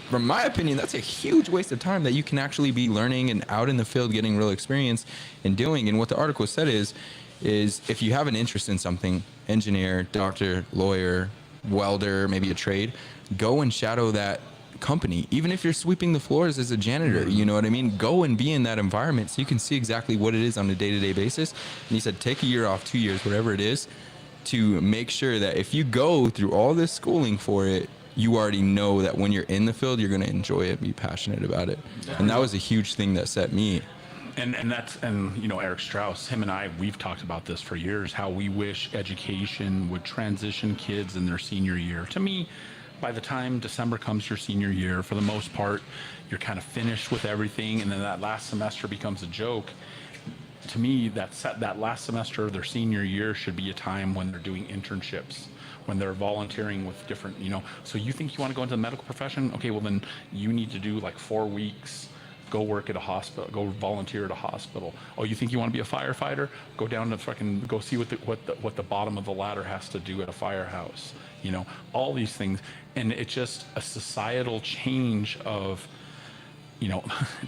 from my opinion, that's a huge waste of time that you can actually be learning and out in the field getting real experience and doing. And what the article said is if you have an interest in something, engineer, doctor, lawyer, welder, maybe a trade, go and shadow that company. Even if you're sweeping the floors as a janitor, you know what I mean? Go and be in that environment so you can see exactly what it is on a day-to-day basis. And he said, take a year off, 2 years, whatever it is, to make sure that if you go through all this schooling for it, you already know that when you're in the field, you're going to enjoy it, be passionate about it. And that was a huge thing that set me. And Eric Strauss, him and I, we've talked about this for years, how we wish education would transition kids in their senior year. To me, by the time December comes your senior year, for the most part, you're kind of finished with everything, and then that last semester becomes a joke. To me, that last semester of their senior year should be a time when they're doing internships, when they're volunteering with different, so you think you want to go into the medical profession? Okay, well then you need to do like 4 weeks, go work at a hospital, go volunteer at a hospital. Oh, you think you want to be a firefighter? Go down to go see what the bottom of the ladder has to do at a firehouse. All these things. And it's just a societal change of,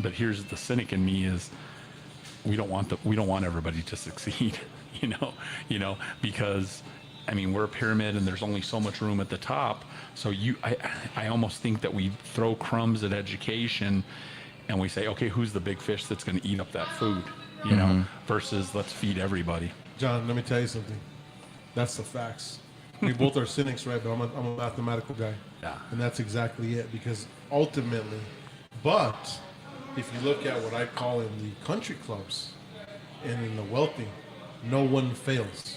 but here's the cynic in me is we don't want everybody to succeed, because we're a pyramid and there's only so much room at the top. So I almost think that we throw crumbs at education and we say, okay, who's the big fish that's going to eat up that food, versus let's feed everybody. John, let me tell you something. That's the facts. We both are cynics, right? But I'm a mathematical guy. Yeah. And that's exactly it. Because ultimately, but if you look at what I call in the country clubs and in the wealthy, no one fails.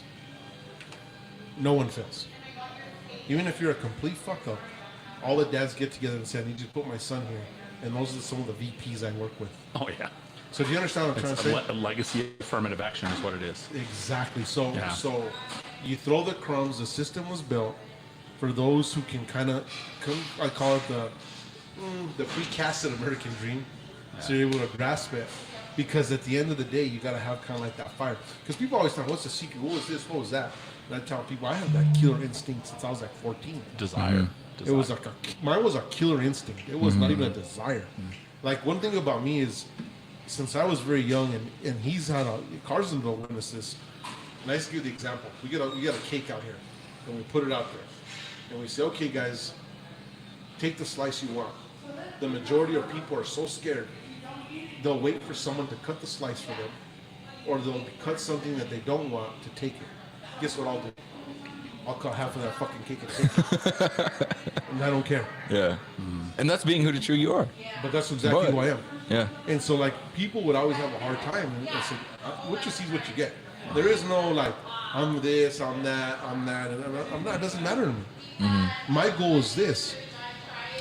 No one fails. Even if you're a complete fuck up, all the dads get together and say, I need you to put my son here. And those are some of the VPs I work with. Oh, yeah. So do you understand what I'm trying to say? A legacy of affirmative action is what it is. Exactly. So Yeah. so you throw the crumbs. The system was built for those who can kind of, I call it the precasted American dream. So you're able to grasp it. Because at the end of the day, you got to have kind of like that fire. Because people always talk, what's the secret? What was this? What was that? And I tell people, I have that killer instinct since I was like 14. Desire. It was like mine was a killer instinct. It was not even a desire. Like one thing about me is, since I was very young, and he's had Carson will witness this. And I used to give the example. We get a cake out here, and we put it out there, and we say, okay, guys, take the slice you want. The majority of people are so scared, they'll wait for someone to cut the slice for them, or they'll cut something that they don't want to take it. Guess what I'll do? I'll cut half of that fucking cake and take it. And I don't care. Yeah. And that's being who the true you are. But that's exactly But- who I am. Yeah. And so, like, people would always have a hard time. And it's like, what you see is what you get. There is no, like, I'm this, I'm that, I'm that. And I'm not. It doesn't matter to me. My goal is this.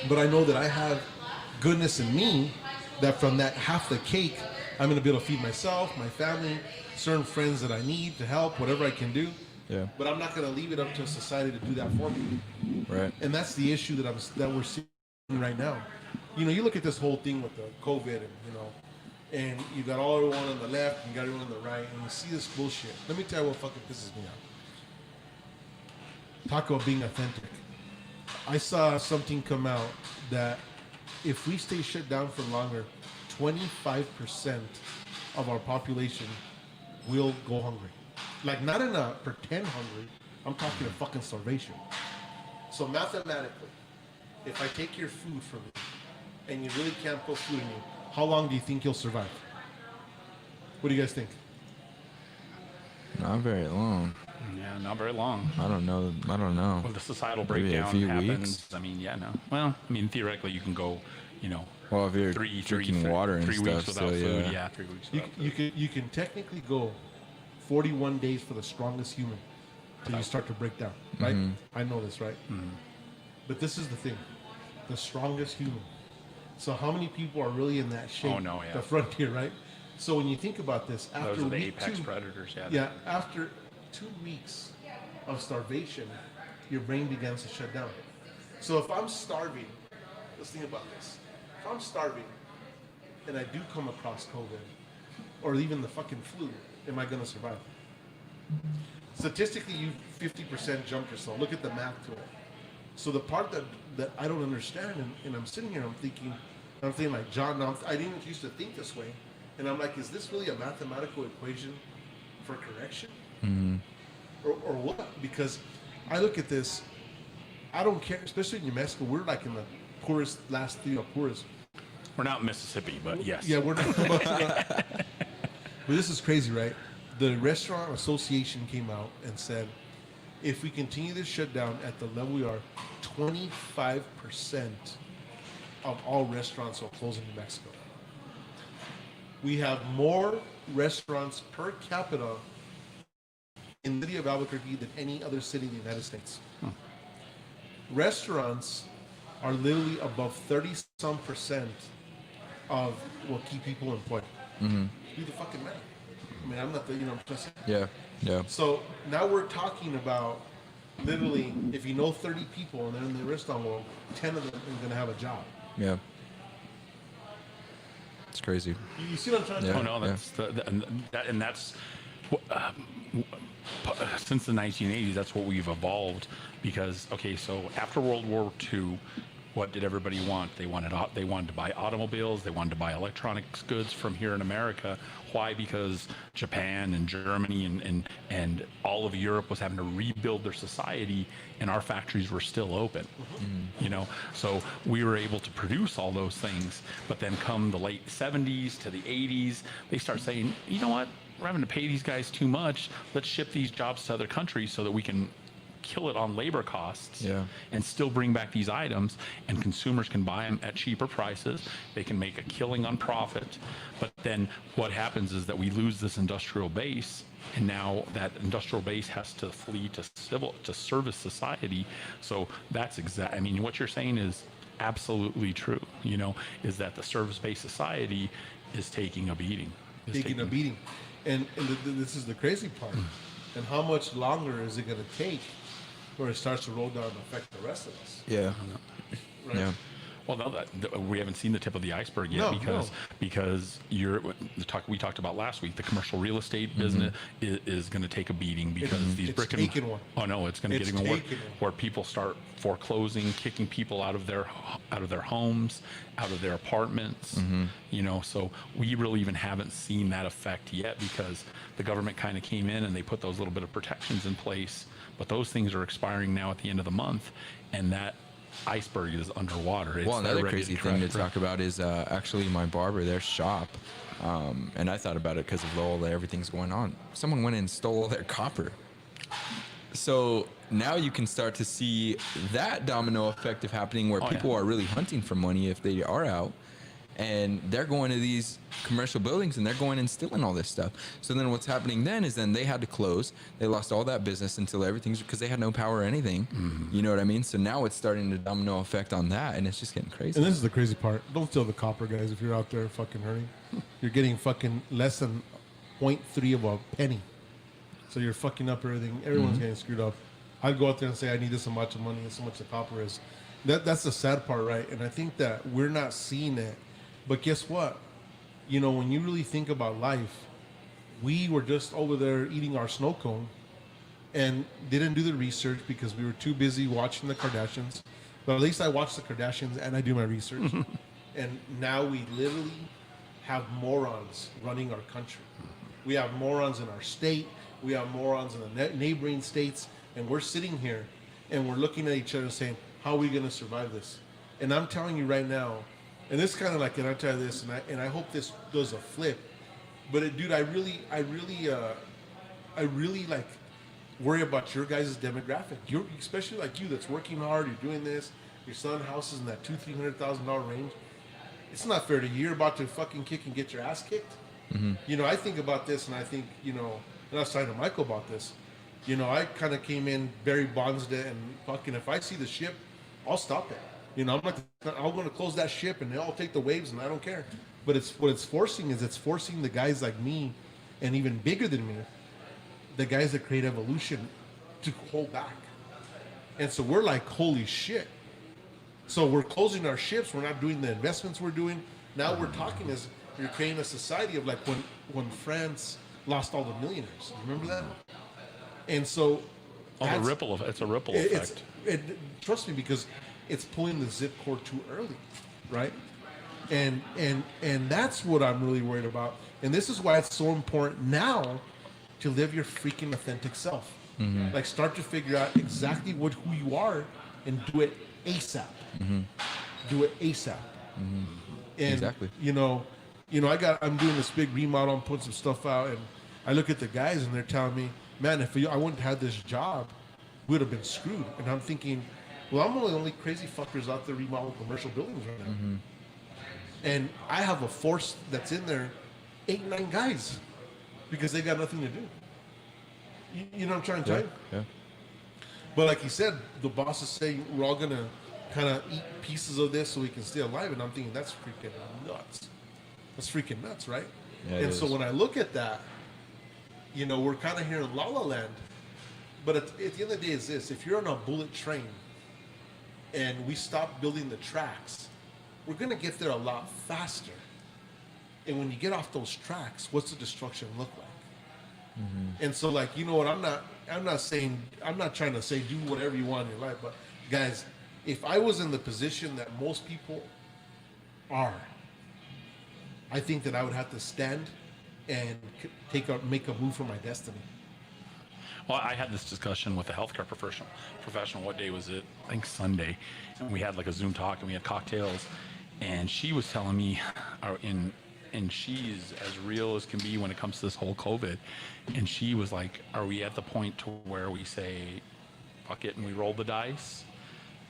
But I know that I have goodness in me that from that half the cake, I'm going to be able to feed myself, my family, certain friends that I need to help, whatever I can do. Yeah. But I'm not going to leave it up to society to do that for me. Right. And that's the issue that we're seeing right now. You know, you look at this whole thing with the COVID, and and you got all everyone on the left and you got everyone on the right, and you see this bullshit. Let me tell you what fucking pisses me off. Talk about being authentic. I saw something come out that if we stay shut down for longer, 25% of our population will go hungry. Like, not in a pretend hungry, I'm talking a fucking starvation. So mathematically, if I take your food from you and you really can't put food in you, how long do you think you'll survive? What do you guys think? Not very long. Yeah, not very long. I don't know. When the societal Maybe a breakdown few happens, weeks. I mean, yeah, no. Well, I mean, theoretically, you can go, Well, if you're three drinking water and 3 weeks stuff, without so food. yeah. Yeah, 3 weeks without food. You can technically go 41 days for the strongest human till you start to break down, right? I know this, right? But this is the thing, the strongest human. So how many people are really in that shape? Oh, no, yeah. The frontier, right? So when you think about this, after Those are the week apex 2, predators, yeah. yeah, after 2 weeks of starvation, your brain begins to shut down. So if I'm starving, let's think about this. If I'm starving and I do come across COVID or even the fucking flu, am I going to survive? Statistically, you 50% jumped yourself. Look at the math to it. So the part that I don't understand, and I'm sitting here, I'm thinking like, John, now I didn't used to think this way. And I'm like, is this really a mathematical equation for correction? Or what? Because I look at this, I don't care, especially in New Mexico, we're like in the poorest, last three of poorest. We're not Mississippi, but yes. Yeah, we're not. But this is crazy, right? The Restaurant Association came out and said, if we continue this shutdown at the level we are, 25% of all restaurants will close in New Mexico. We have more restaurants per capita in the city of Albuquerque than any other city in the United States. Restaurants are literally above 30-some% of what keep people employed. Do the fucking math. I mean, I'm not the, I'm just Yeah. Yeah. So now we're talking about literally, if you know 30 people and they're in the restaurant world, 10 of them are going to have a job. Yeah. It's crazy. You see what I'm trying to Yeah. Oh no, that's and that's since the 1980s. That's what we've evolved because so after World War II, what did everybody want? They wanted to buy automobiles. They wanted to buy electronics goods from here in America. Why? Because Japan and Germany and all of Europe was having to rebuild their society, and our factories were still open. So we were able to produce all those things. But then come the late 70s to the 80s, they start saying, you know what? We're having to pay these guys too much. Let's ship these jobs to other countries so that we can kill it on labor costs and still bring back these items, and consumers can buy them at cheaper prices. They can make a killing on profit. But then what happens is that we lose this industrial base, and now that industrial base has to flee to service society. So that's I mean, what you're saying is absolutely true, is that the service-based society is taking a beating. taking a beating. And this is the crazy part. And how much longer is it going to take where it starts to roll down and affect the rest of us? Yeah. Right? Yeah. Well, no, we haven't seen the tip of the iceberg yet because we talked about last week. The commercial real estate business is going to take a beating because these it's brick and taken one. Oh no, it's going to get It's even worse. taken one. Where people start foreclosing, kicking people out of their homes, out of their apartments. So we really even haven't seen that effect yet because the government kind of came in and they put those little bit of protections in place, but those things are expiring now at the end of the month, and that iceberg is underwater. It's Well, another ready crazy to thing to crash. talk about is actually my barber, their shop. And I thought about it because of all the everything's going on. Someone went and stole all their copper. So now you can start to see that domino effect of happening where people are really hunting for money if they are out. And they're going to these commercial buildings and they're going and stealing all this stuff. So then what's happening then is then they had to close. They lost all that business until everything's because they had no power or anything. You know what I mean? So now it's starting to domino effect on that, and it's just getting crazy. And this is the crazy part. Don't steal the copper, guys. If you're out there fucking hurting, you're getting fucking less than 0.3 of a penny. So you're fucking up everything. Everyone's getting screwed up. I'd go out there and say, I need this much of money. This much the copper is. That's the sad part, right? And I think that we're not seeing it. But guess what? You know, when you really think about life, we were just over there eating our snow cone and didn't do the research because we were too busy watching the Kardashians. But at least I watch the Kardashians and I do my research. And now we literally have morons running our country. We have morons in our state. We have morons in the neighboring states. And we're sitting here and we're looking at each other saying, how are we going to survive this? And I'm telling you right now, and this kind of like, and I tell you this, and I hope this does a flip, but dude, I really like worry about your guys' demographic. You're especially like you that's working hard. You're doing this. Your son houses in that $200,000-$300,000 range. It's not fair to you. You're about to fucking kick and get your ass kicked. You know, I think about this, and I think, you know, and I was talking to Michael about this. You know, I kind of came in Barry Bonds and fucking, if I see the ship, I'll stop it. You know, I'm going to close that ship and they'll take the waves and I don't care. But it's forcing the guys like me and even bigger than me, the guys that create evolution, to hold back. And so we're like, holy shit. So we're closing our ships. We're not doing the investments we're doing. Now we're talking as you're creating a society of like when France lost all the millionaires. Remember that? And so it's a ripple effect. Trust me, because it's pulling the zip cord too early, right? And that's what I'm really worried about. And this is why it's so important now to live your freaking authentic self. Like start to figure out exactly who you are and do it ASAP. Do it ASAP. And Exactly. you know, I'm doing this big remodel. I'm putting some stuff out, and I look at the guys and they're telling me, man, if I wouldn't have had this job, we would have been screwed. And I'm thinking, well, I'm one of the only crazy fuckers out there remodeling commercial buildings right now. And I have a force that's in there, 8-9 guys, because they got nothing to do. You know what I'm trying to tell you? Yeah. But like you said, the boss is saying we're all going to kind of eat pieces of this so we can stay alive. And I'm thinking, that's freaking nuts. That's freaking nuts, right? Yeah, and so when I look at that, you know, we're kind of here in La La Land. But at the end of the day is this: if you're on a bullet train and we stop building the tracks, we're going to get there a lot faster. And when you get off those tracks, what's the destruction look like? And so, like, you know what, I'm not trying to say do whatever you want in your life, but guys, if I was in the position that most people are, I think that I would have to stand and make a move for my destiny. Well, I had this discussion with a healthcare professional. What day was it? I think Sunday. And we had like a Zoom talk and we had cocktails. And she was telling me, and she's as real as can be when it comes to this whole COVID. And she was like, are we at the point to where we say, fuck it, and we roll the dice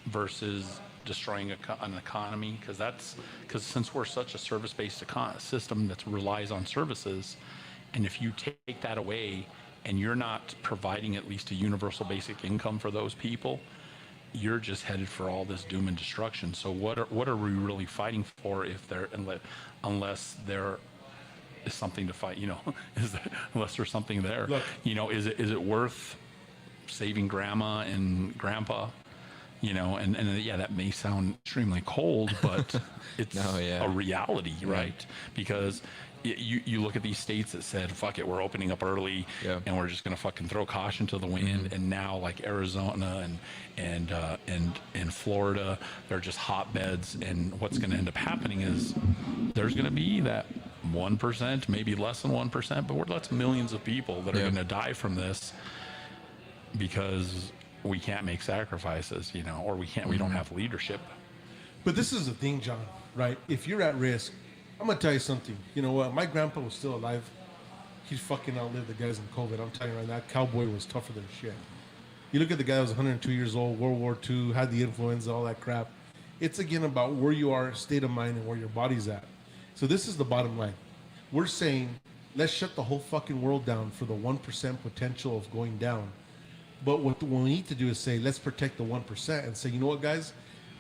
versus destroying an economy? Because since we're such a service-based system that relies on services, and if you take that away and you're not providing at least a universal basic income for those people, you're just headed for all this doom and destruction. So what are we really fighting for if unless there is something to fight? You know, unless there's something there. Look, you know, is it worth saving grandma and grandpa? You know, and yeah, that may sound extremely cold, but it's a reality, right? Because you look at these states that said, fuck it, we're opening up early and we're just going to fucking throw caution to the wind. And now like Arizona and Florida, they're just hotbeds. And what's going to end up happening is there's going to be that 1%, maybe less than 1%, but that's millions of people that are going to die from this because we can't make sacrifices, you know, or we don't have leadership. But this is the thing, John, right? If you're at risk, I'm gonna tell you something. You know what? My grandpa was still alive. He fucking outlived the guys in COVID. I'm telling you right now, that cowboy was tougher than shit. You look at the guy that was 102 years old, World War II, had the influenza, all that crap. It's again about where you are, state of mind, and where your body's at. So this is the bottom line. We're saying, let's shut the whole fucking world down for the 1% potential of going down. But what we need to do is say, let's protect the 1% and say, you know what, guys?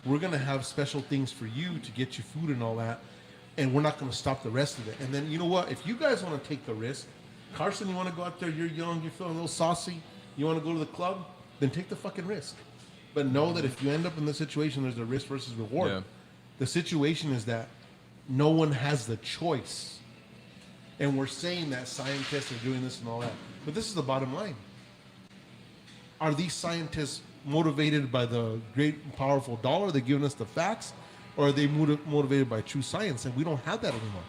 We're going to have special things for you to get you food and all that. And we're not going to stop the rest of it. And then, you know what? If you guys want to take the risk, Carson, you want to go out there, you're young, you're feeling a little saucy, you want to go to the club, then take the fucking risk. But know that if you end up in this situation, there's a risk versus reward. Yeah. The situation is that no one has the choice. And we're saying that scientists are doing this and all that. But this is the bottom line. Are these scientists motivated by the great and powerful dollar? They're giving us the facts? Or are they motivated by true science? And we don't have that anymore.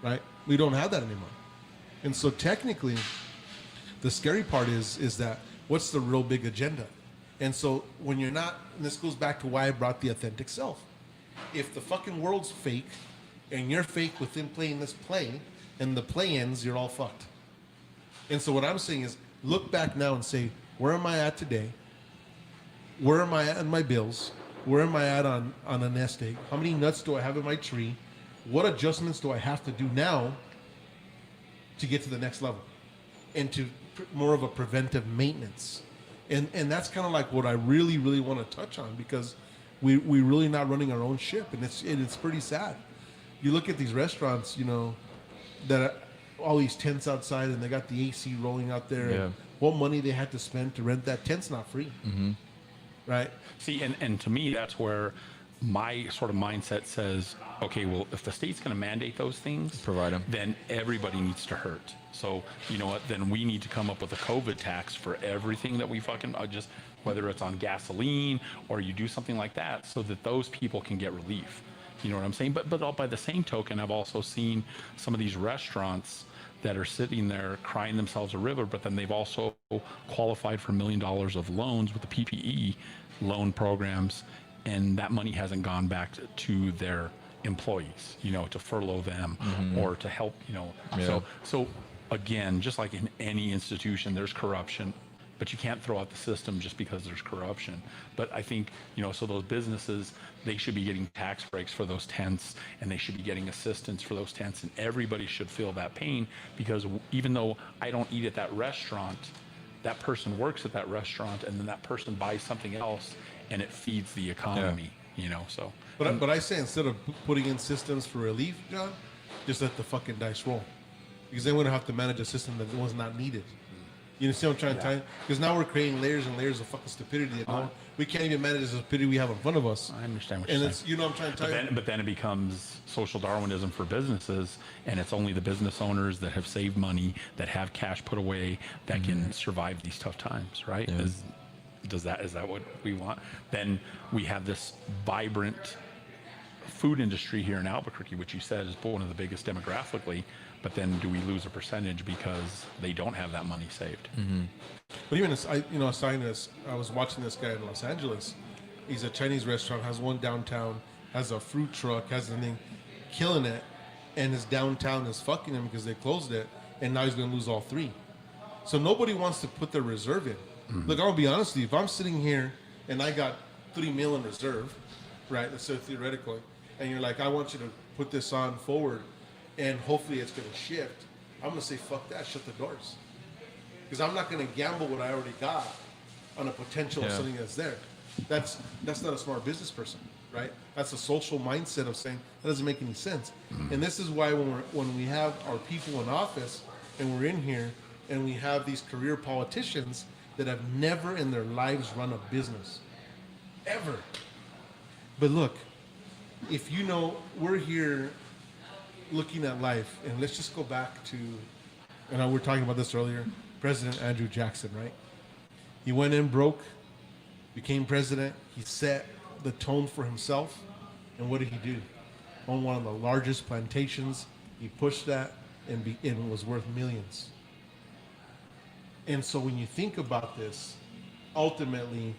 Right? We don't have that anymore. And so technically, the scary part is that what's the real big agenda? And so when you're not, and this goes back to why I brought the authentic self. If the fucking world's fake and you're fake within playing this play and the play ends, you're all fucked. And so what I'm saying is look back now and say, where am I at today? Where am I at in my bills? Where am I at on a nest egg? How many nuts do I have in my tree? What adjustments do I have to do now to get to the next level and to more of a preventive maintenance? And that's kind of like what I really, really want to touch on, because we're really not running our own ship, and it's pretty sad. You look at these restaurants, you know, that all these tents outside, and they got the AC rolling out there. Yeah. And what money they had to spend to rent that tent's not free, right? See, and to me, that's where my sort of mindset says, okay, well, if the state's going to mandate those things, Provide 'em. then everybody needs to hurt. So, you know what, then we need to come up with a COVID tax for everything that we fucking just, whether it's on gasoline or you do something like that, so that those people can get relief. You know what I'm saying? But all by the same token, I've also seen some of these restaurants that are sitting there crying themselves a river, but then they've also qualified for $1 million of loans with the PPE loan programs, and that money hasn't gone back to their employees, you know, to furlough them or to help, you know. Yeah. So again, just like in any institution, there's corruption, but you can't throw out the system just because there's corruption. But I think, you know, so those businesses, they should be getting tax breaks for those tents, and they should be getting assistance for those tents, and everybody should feel that pain, because even though I don't eat at that restaurant, that person works at that restaurant, and then that person buys something else, and it feeds the economy, you know, so. But I say, instead of putting in systems for relief, John, just let the fucking dice roll. Because then we don't have to manage a system that was not needed. You understand what I'm trying to tell you? Because now we're creating layers and layers of fucking stupidity that we can't even manage the stupidity we have in front of us. I understand what and you're it's, saying. you know what I'm trying to tell you? But then it becomes social Darwinism for businesses, and it's only the business owners that have saved money, that have cash put away, that can survive these tough times, right? Yeah. Is that what we want? Then we have this vibrant food industry here in Albuquerque, which you said is one of the biggest demographically, but then do we lose a percentage because they don't have that money saved? But even I was watching this guy in Los Angeles. He's a Chinese restaurant, has one downtown, has a fruit truck, has a thing, killing it, and his downtown is fucking him because they closed it, and now he's going to lose all three. So nobody wants to put their reserve in. Look, I'll be honest with you. If I'm sitting here and I got $3 million in reserve, right? Let's say theoretically, and you're like, I want you to put this on forward, and hopefully it's going to shift. I'm going to say, fuck that, shut the doors. Because I'm not going to gamble what I already got on a potential of something that's there. That's not a smart business person, right? That's a social mindset of saying, that doesn't make any sense. And this is why when we have our people in office, and we're in here, and we have these career politicians that have never in their lives run a business. Ever. But look, if you know, we're here looking at life, and let's just go back to, and we were talking about this earlier, President Andrew Jackson, right? He went in broke, became president, he set the tone for himself, and what did he do? On one of the largest plantations, he pushed that, and it was worth millions. And so when you think about this, ultimately,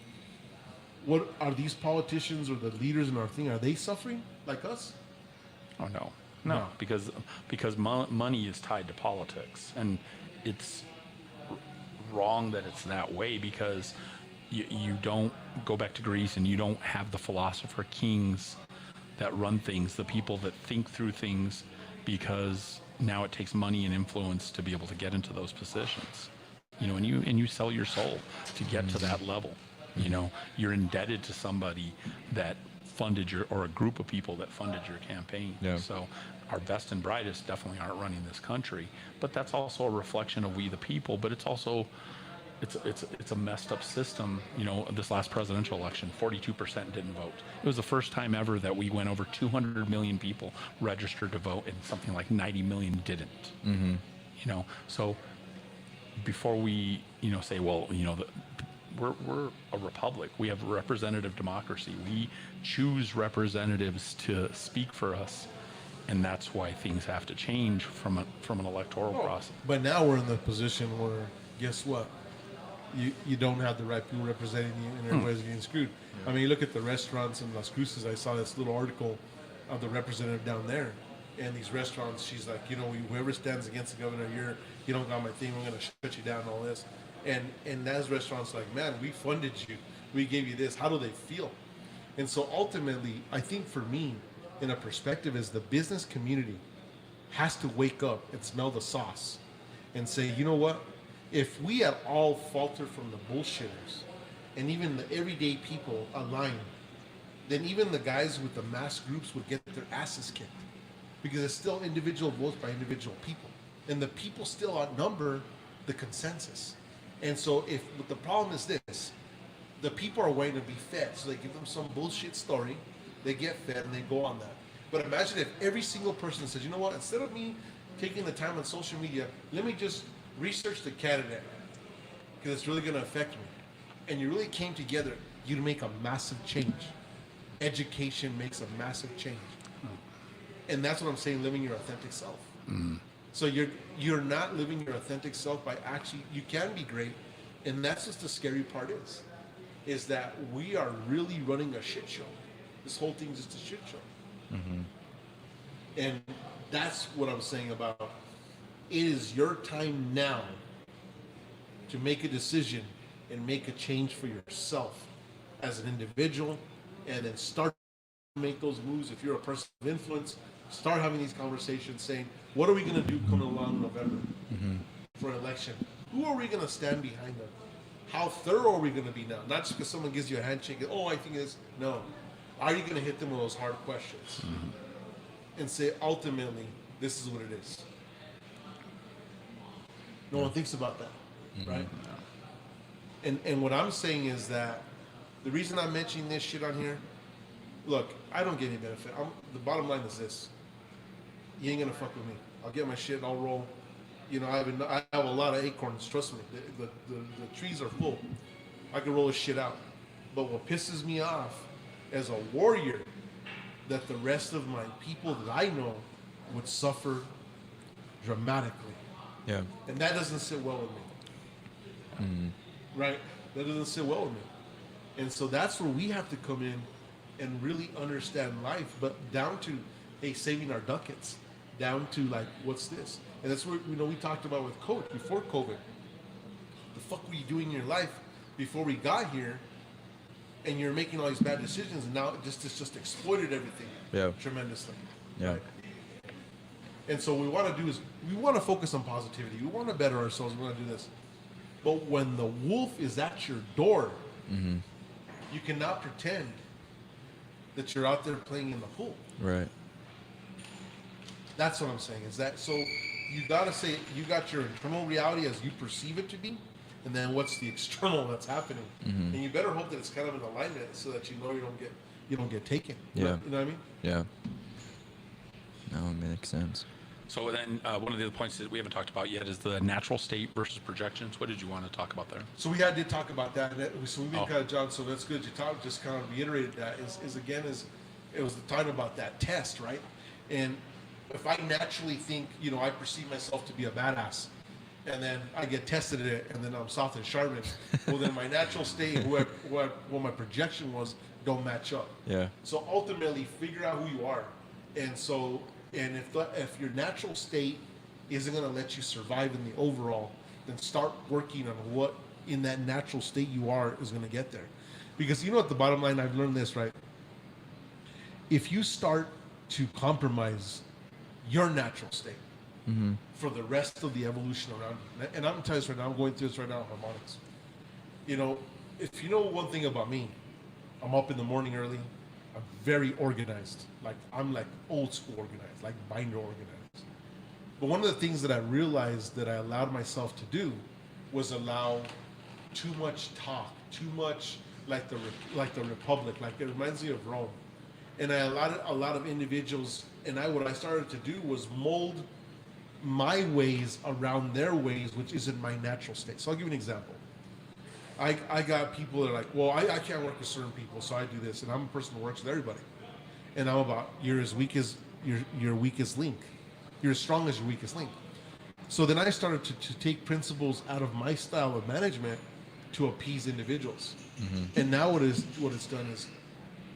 what are these politicians or the leaders in our thing? Are they suffering like us? Oh no, No. because money is tied to politics, and it's wrong that it's that way, because you don't go back to Greece and you don't have the philosopher kings that run things, the people that think through things, because now it takes money and influence to be able to get into those positions. You know, and you sell your soul to get to that level. You know, you're indebted to somebody that funded your, or a group of people that funded your campaign. Yeah. So our best and brightest definitely aren't running this country, but that's also a reflection of we the people. But it's also, it's a messed up system. You know, this last presidential election, 42% didn't vote. It was the first time ever that we went over 200 million people registered to vote, and something like 90 million didn't. Mm-hmm. You know, so before we, you know, say, well, you know, we're a republic. We have representative democracy. We choose representatives to speak for us, and that's why things have to change from an electoral process. But now we're in the position where, guess what? You don't have the right people representing you, and everybody's getting screwed. I mean, you look at the restaurants in Las Cruces. I saw this little article of the representative down there, and these restaurants. She's like, you know, whoever stands against the governor, you don't got my thing. I'm going to shut you down. And all this, and those restaurants like, man, we funded you, we gave you this. How do they feel? And so ultimately, I think for me, in a perspective, is the business community has to wake up and smell the sauce, and say, you know what? If we at all falter from the bullshitters, and even the everyday people align, then even the guys with the mass groups would get their asses kicked, because it's still individual votes by individual people, and the people still outnumber the consensus. And so but the problem is this: the people are waiting to be fed, so they give them some bullshit story, they get fed, and they go on that. But imagine if every single person says, you know what, instead of me taking the time on social media, let me just research the candidate, because it's really going to affect me. And you really came together, you'd make a massive change. Education makes a massive change. And that's what I'm saying, living your authentic self. So you're not living your authentic self by actually, you can be great, and that's just the scary part is that we are really running a shit show. This whole thing's just a shit show. And that's what I'm saying about, it is your time now to make a decision and make a change for yourself as an individual, and then start to make those moves. If you're a person of influence, start having these conversations saying, what are we going to do coming along in November for an election? Who are we going to stand behind them? How thorough are we going to be now? Not just because someone gives you a handshake and, oh, I think it's, no. Are you going to hit them with those hard questions and say, ultimately, this is what it is? No one thinks about that, right? And what I'm saying is that the reason I'm mentioning this shit on here, look, I don't get any benefit. The bottom line is this: you ain't gonna fuck with me. I'll get my shit. I'll roll. You know, I have a lot of acorns. Trust me, the trees are full. I can roll this shit out. But what pisses me off as a warrior, that the rest of my people that I know would suffer dramatically. Yeah. And that doesn't sit well with me. Right? That doesn't sit well with me. And so that's where we have to come in and really understand life, but down to, hey, saving our ducats, down to like, what's this? And that's what, you know, we talked about with Coach before COVID. The fuck were you doing in your life before we got here? And you're making all these bad decisions, and now it's just exploited everything tremendously. Yeah. Right? And so what we want to do is we want to focus on positivity. We want to better ourselves. We want to do this. But when the wolf is at your door, you cannot pretend that you're out there playing in the pool. Right. That's what I'm saying. Is that so? You got to say you got your internal reality as you perceive it to be, and then what's the external that's happening. And you better hope that it's kind of in alignment so that you know you don't get taken. Yeah. You know what I mean? Yeah. No, it makes sense. So then one of the other points that we haven't talked about yet is the natural state versus projections. What did you want to talk about there? So we did talk about that. So we've been kind of, John. So that's good. You just kind of reiterated that. It was the time about that test, right? And if I naturally think, you know, I perceive myself to be a badass, and then I get tested at it, and then I'm soft and Charmin. Well, then my natural state, what my projection was, don't match up. Yeah. So ultimately, figure out who you are, and so if your natural state isn't going to let you survive in the overall, then start working on what in that natural state you are is going to get there, because you know at the bottom line, I've learned this, right? If you start to compromise your natural state for the rest of the evolution around you, and I'm telling you this right now, I'm going through this right now, harmonics. You know, if you know one thing about me, I'm up in the morning early. I'm very organized. I'm like old school organized, like binder organized. But one of the things that I realized that I allowed myself to do was allow too much talk, too much like the Republic, like it reminds me of Rome. And I allowed a lot of individuals, and what I started to do was mold my ways around their ways, which isn't my natural state. So I'll give you an example. I got people that are like, well, I can't work with certain people, so I do this, and I'm a person who works with everybody. And I'm about, you're as weak as your weakest link. You're as strong as your weakest link. So then I started to take principles out of my style of management to appease individuals. And now what it's done is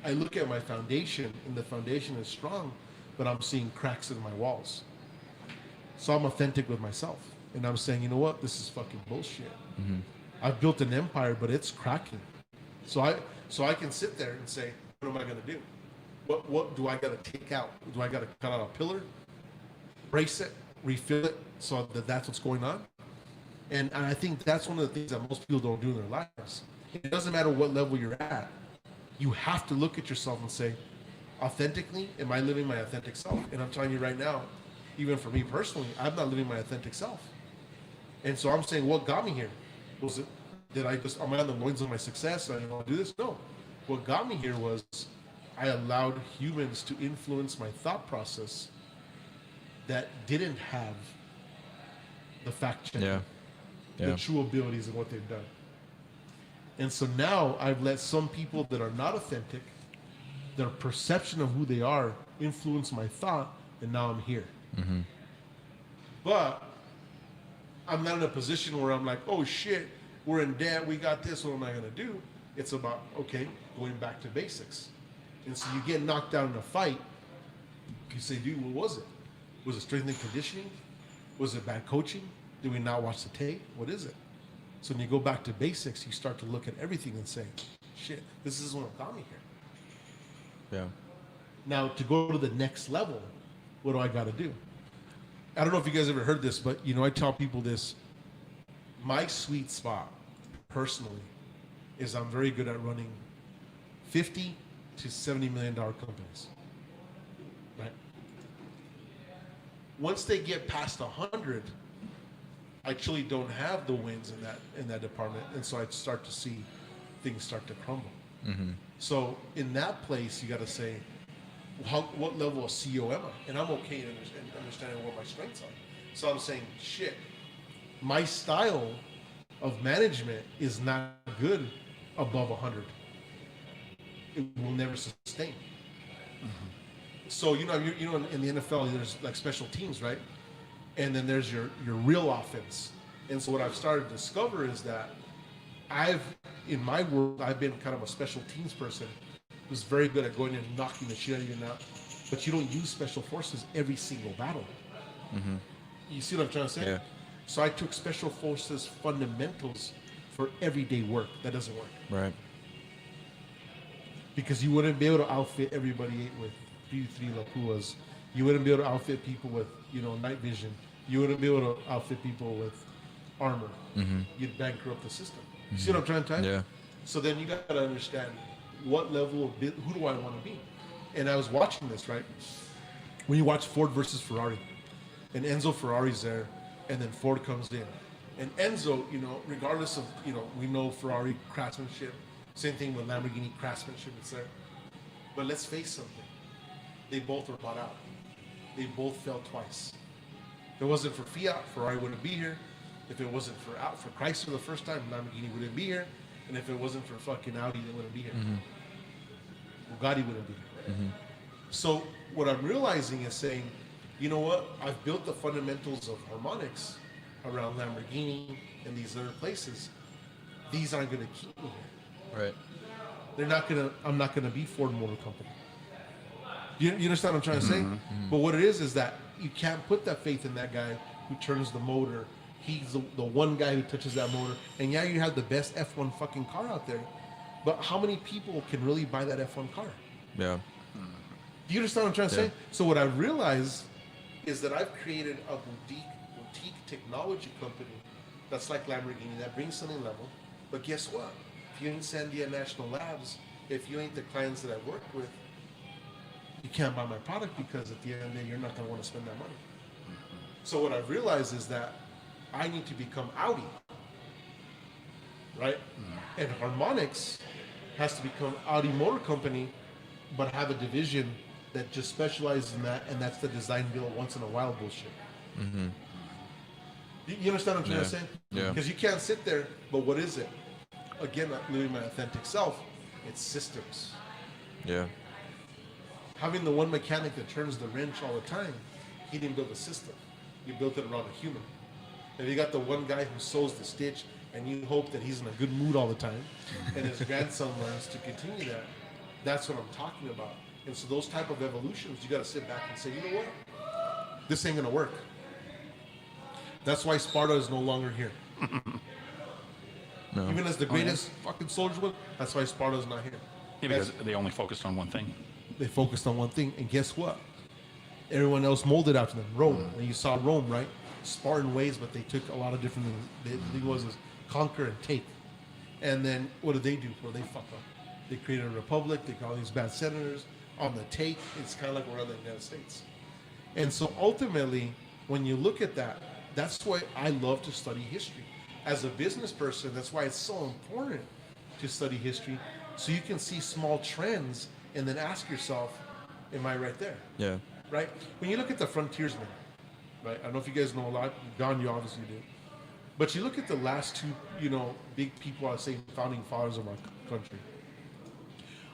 I look at my foundation, and the foundation is strong, but I'm seeing cracks in my walls. So I'm authentic with myself, and I'm saying, you know what, this is fucking bullshit. I've built an empire, but it's cracking. So I can sit there and say, what am I going to do? What do I got to take out? Do I got to cut out a pillar, brace it, refill it, so that's what's going on? And I think that's one of the things that most people don't do in their lives. It doesn't matter what level you're at. You have to look at yourself and say, authentically, am I living my authentic self? And I'm telling you right now, even for me personally, I'm not living my authentic self. And so I'm saying, what got me here? Was it, am I on the loins of my success? I didn't want to do this? No. What got me here was I allowed humans to influence my thought process that didn't have the fact checking, the true abilities of what they've done. And so now I've let some people that are not authentic, their perception of who they are, influence my thought, and now I'm here. But I'm not in a position where I'm like, oh shit, we're in debt, we got this, what am I gonna do? It's about, okay, going back to basics. And so you get knocked out in a fight, you say, dude, what was it? Was it strength and conditioning? Was it bad coaching? Did we not watch the tape? What is it? So when you go back to basics, you start to look at everything and say, shit, this is what got me here. Yeah. Now, to go to the next level, what do I got to do? I don't know if you guys ever heard this, but, you know, I tell people this. My sweet spot, personally, is I'm very good at running $50 to $70 million companies. Right? Once they get past 100, I truly don't have the wins in that department, and so I start to see things start to crumble. So in that place, you got to say, what level of CEO am I? And I'm okay in understanding what my strengths are. So I'm saying, shit, my style of management is not good above 100. It will never sustain. So you know in the NFL there's like special teams, right? And then there's your real offense. And so what I've started to discover is that in my world, I've been kind of a special teams person who's very good at going in and knocking the shit out of you now. But you don't use special forces every single battle. You see what I'm trying to say? Yeah. So I took special forces fundamentals for everyday work. That doesn't work. Right. Because you wouldn't be able to outfit everybody with 3 Lapuas. You wouldn't be able to outfit people with, night vision. You wouldn't be able to outfit people with armor. You'd bankrupt the system. You see what I'm trying to tell you? Yeah. So then you got to understand what level of who do I want to be? And I was watching this, right? When you watch Ford versus Ferrari, and Enzo Ferrari's there, and then Ford comes in. And Enzo, regardless of, we know Ferrari craftsmanship, same thing with Lamborghini craftsmanship, it's there. But let's face something. They both were bought out. They both fell twice. If it wasn't for Fiat, Ferrari wouldn't be here. If it wasn't for Chrysler the first time, Lamborghini wouldn't be here. And if it wasn't for fucking Audi, they wouldn't be here. Bugatti wouldn't be here. So what I'm realizing is saying, you know what? I've built the fundamentals of harmonics, around Lamborghini and these other places, these aren't going to keep me here. Right. They're not gonna. I'm not gonna be Ford Motor Company. You understand what I'm trying to say? But what it is that you can't put that faith in that guy who turns the motor. He's the one guy who touches that motor. And yeah, you have the best F1 fucking car out there, but how many people can really buy that F1 car? Yeah. Do you understand what I'm trying to Yeah. say? So what I realized is that I've created a boutique technology company that's like Lamborghini that brings something level. But guess what? If you ain't Sandia National Labs, if you ain't the clients that I've worked with, you can't buy my product because at the end of the day, you're not going to want to spend that money. So what I've realized is that I need to become Audi, right? And Harmonix has to become Audi Motor Company, but have a division that just specializes in that, and that's the design build once in a while bullshit. You understand what I'm trying to say? Yeah. Because you can't sit there, but what is it? Again, not living my authentic self, it's systems. Yeah. Having the one mechanic that turns the wrench all the time, he didn't build a system. You built it around a human. If you got the one guy who sews the stitch and you hope that he's in a good mood all the time and his grandson learns to continue that, that's what I'm talking about. And so those type of evolutions, you got to sit back and say, you know what? This ain't going to work. That's why Sparta is no longer here. No. Even as the greatest fucking soldier was, that's why Sparta's not here. Yeah, because they only focused on one thing. They focused on one thing, and guess what? Everyone else molded after them. Rome, and you saw Rome, right? Spartan ways, but they took a lot of different things. It was conquer and take. And then what did they do? Well, they fuck up. They created a republic. They got all these bad senators on the take. It's kind of like we're in the United States. And so ultimately, when you look at that, that's why I love to study history. As a business person, that's why it's so important to study history, so you can see small trends and then ask yourself, am I right there? Yeah. Right? When you look at the frontiersmen, right? I don't know if you guys know a lot. Don, you obviously do. But you look at the last two, big people, I say, founding fathers of our country.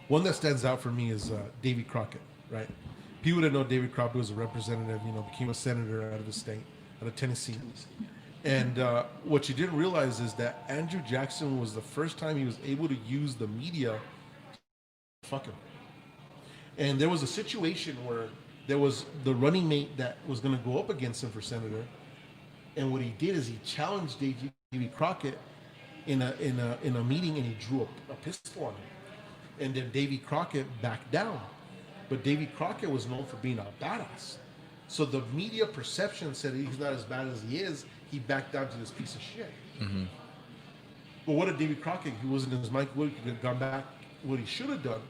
One that stands out for me is Davy Crockett, right? People that know Davy Crockett was a representative, became a senator out of the state, out of Tennessee. And what you didn't realize is that Andrew Jackson was the first time he was able to use the media to fuck him. And there was a situation where there was the running mate that was going to go up against him for senator. And what he did is he challenged Davy Crockett in a meeting, and he drew a pistol on him. And then Davy Crockett backed down. But Davy Crockett was known for being a badass. So the media perception said he's not as bad as he is. He backed down to this piece of shit. But what did Davy Crockett? He wasn't in his mind. He could have gone back. What he should have done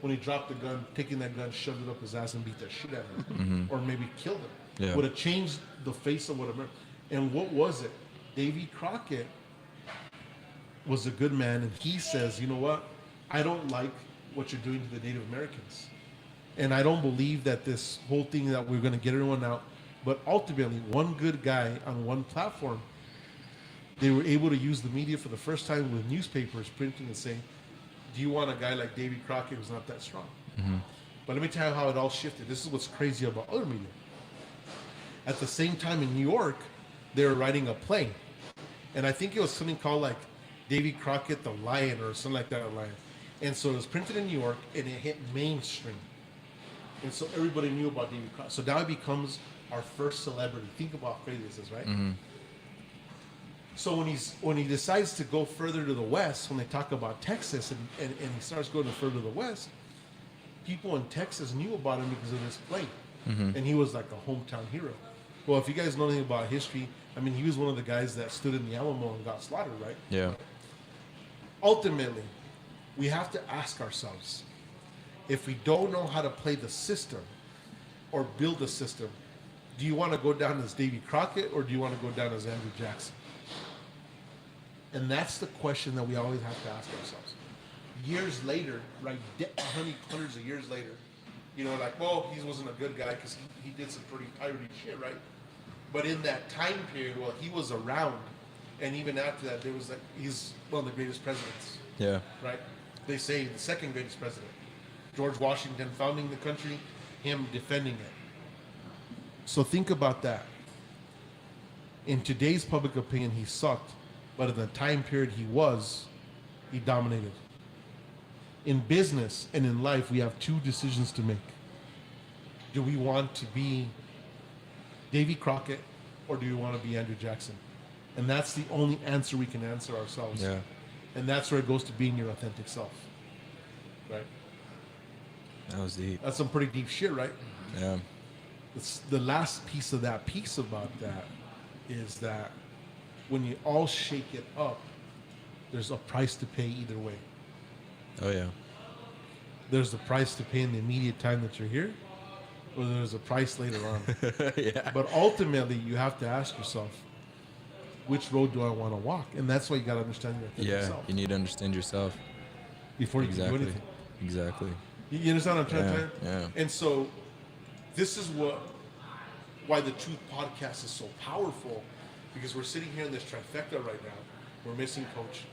when he dropped the gun, taking that gun, shoved it up his ass, and beat the shit out of him, or maybe killed him. Yeah. Would have changed the face of what America. And what was it? Davy Crockett was a good man, and he says, you know what? I don't like what you're doing to the Native Americans. And I don't believe that this whole thing that we're going to get everyone out. But ultimately, one good guy on one platform, they were able to use the media for the first time with newspapers printing and saying, do you want a guy like Davy Crockett who's not that strong? But let me tell you how it all shifted. This is what's crazy about other media. At the same time in New York, they were writing a play. And I think it was something called like Davy Crockett the Lion or something like that, a lion. And so it was printed in New York, and it hit mainstream. And so everybody knew about Davy Crockett. So now it becomes our first celebrity. Think about how crazy this is, right? So when he decides to go further to the west, when they talk about Texas, and he starts going further to the west, people in Texas knew about him because of this play. And he was like a hometown hero. Well, if you guys know anything about history, I mean, he was one of the guys that stood in the Alamo and got slaughtered, right? Yeah. Ultimately, we have to ask ourselves, if we don't know how to play the system or build a system, do you want to go down as Davy Crockett or do you want to go down as Andrew Jackson? And that's the question that we always have to ask ourselves. Years later, right, hundreds of years later, like, well, he wasn't a good guy because he did some pretty piratey shit, right? But in that time period, well, he was around, and even after that, there was he's one of the greatest presidents. Yeah. Right? They say the second greatest president. George Washington founding the country, him defending it. So think about that. In today's public opinion, he sucked, but in the time period he dominated. In business and in life, we have two decisions to make. Do we want to be Davy Crockett, or do we want to be Andrew Jackson? And that's the only answer we can answer ourselves. Yeah. And that's where it goes to being your authentic self. Right? That was deep. That's some pretty deep shit, right? Yeah. It's the last piece of that piece about that is that when you all shake it up, there's a price to pay either way. Oh yeah. There's a price to pay in the immediate time that you're here, or there's a price later on. Yeah. But ultimately, you have to ask yourself, which road do I want to walk? And that's why you got to understand your authentic Yeah. self You need to understand yourself. before you can do Exactly. anything. Exactly. You understand what I'm trying to Yeah, tell you? yeah. And so, this is why the Truth Podcast is so powerful, because we're sitting here in this trifecta right now. We're missing Coach,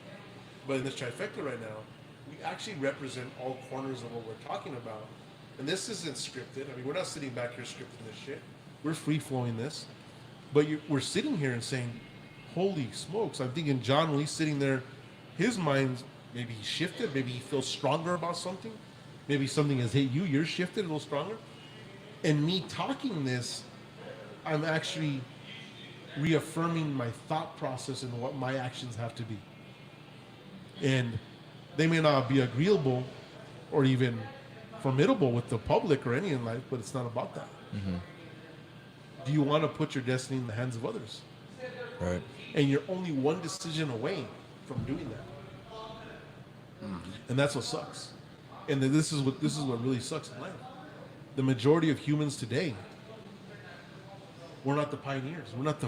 but in this trifecta right now, we actually represent all corners of what we're talking about. And this isn't scripted. I mean, we're not sitting back here scripting this shit. We're free flowing this, but we're sitting here and saying, "Holy smokes!" I'm thinking John, when he's sitting there, his mind maybe he shifted. Maybe he feels stronger about something. Maybe something has hit you. You're shifted a little stronger. And me talking this, I'm actually reaffirming my thought process and what my actions have to be. And they may not be agreeable or even formidable with the public or any in life, but it's not about that. Mm-hmm. Do you want to put your destiny in the hands of others? Right. And you're only one decision away from doing that. And that's what sucks. And this is what really sucks in life. The majority of humans today, we're not the pioneers. We're not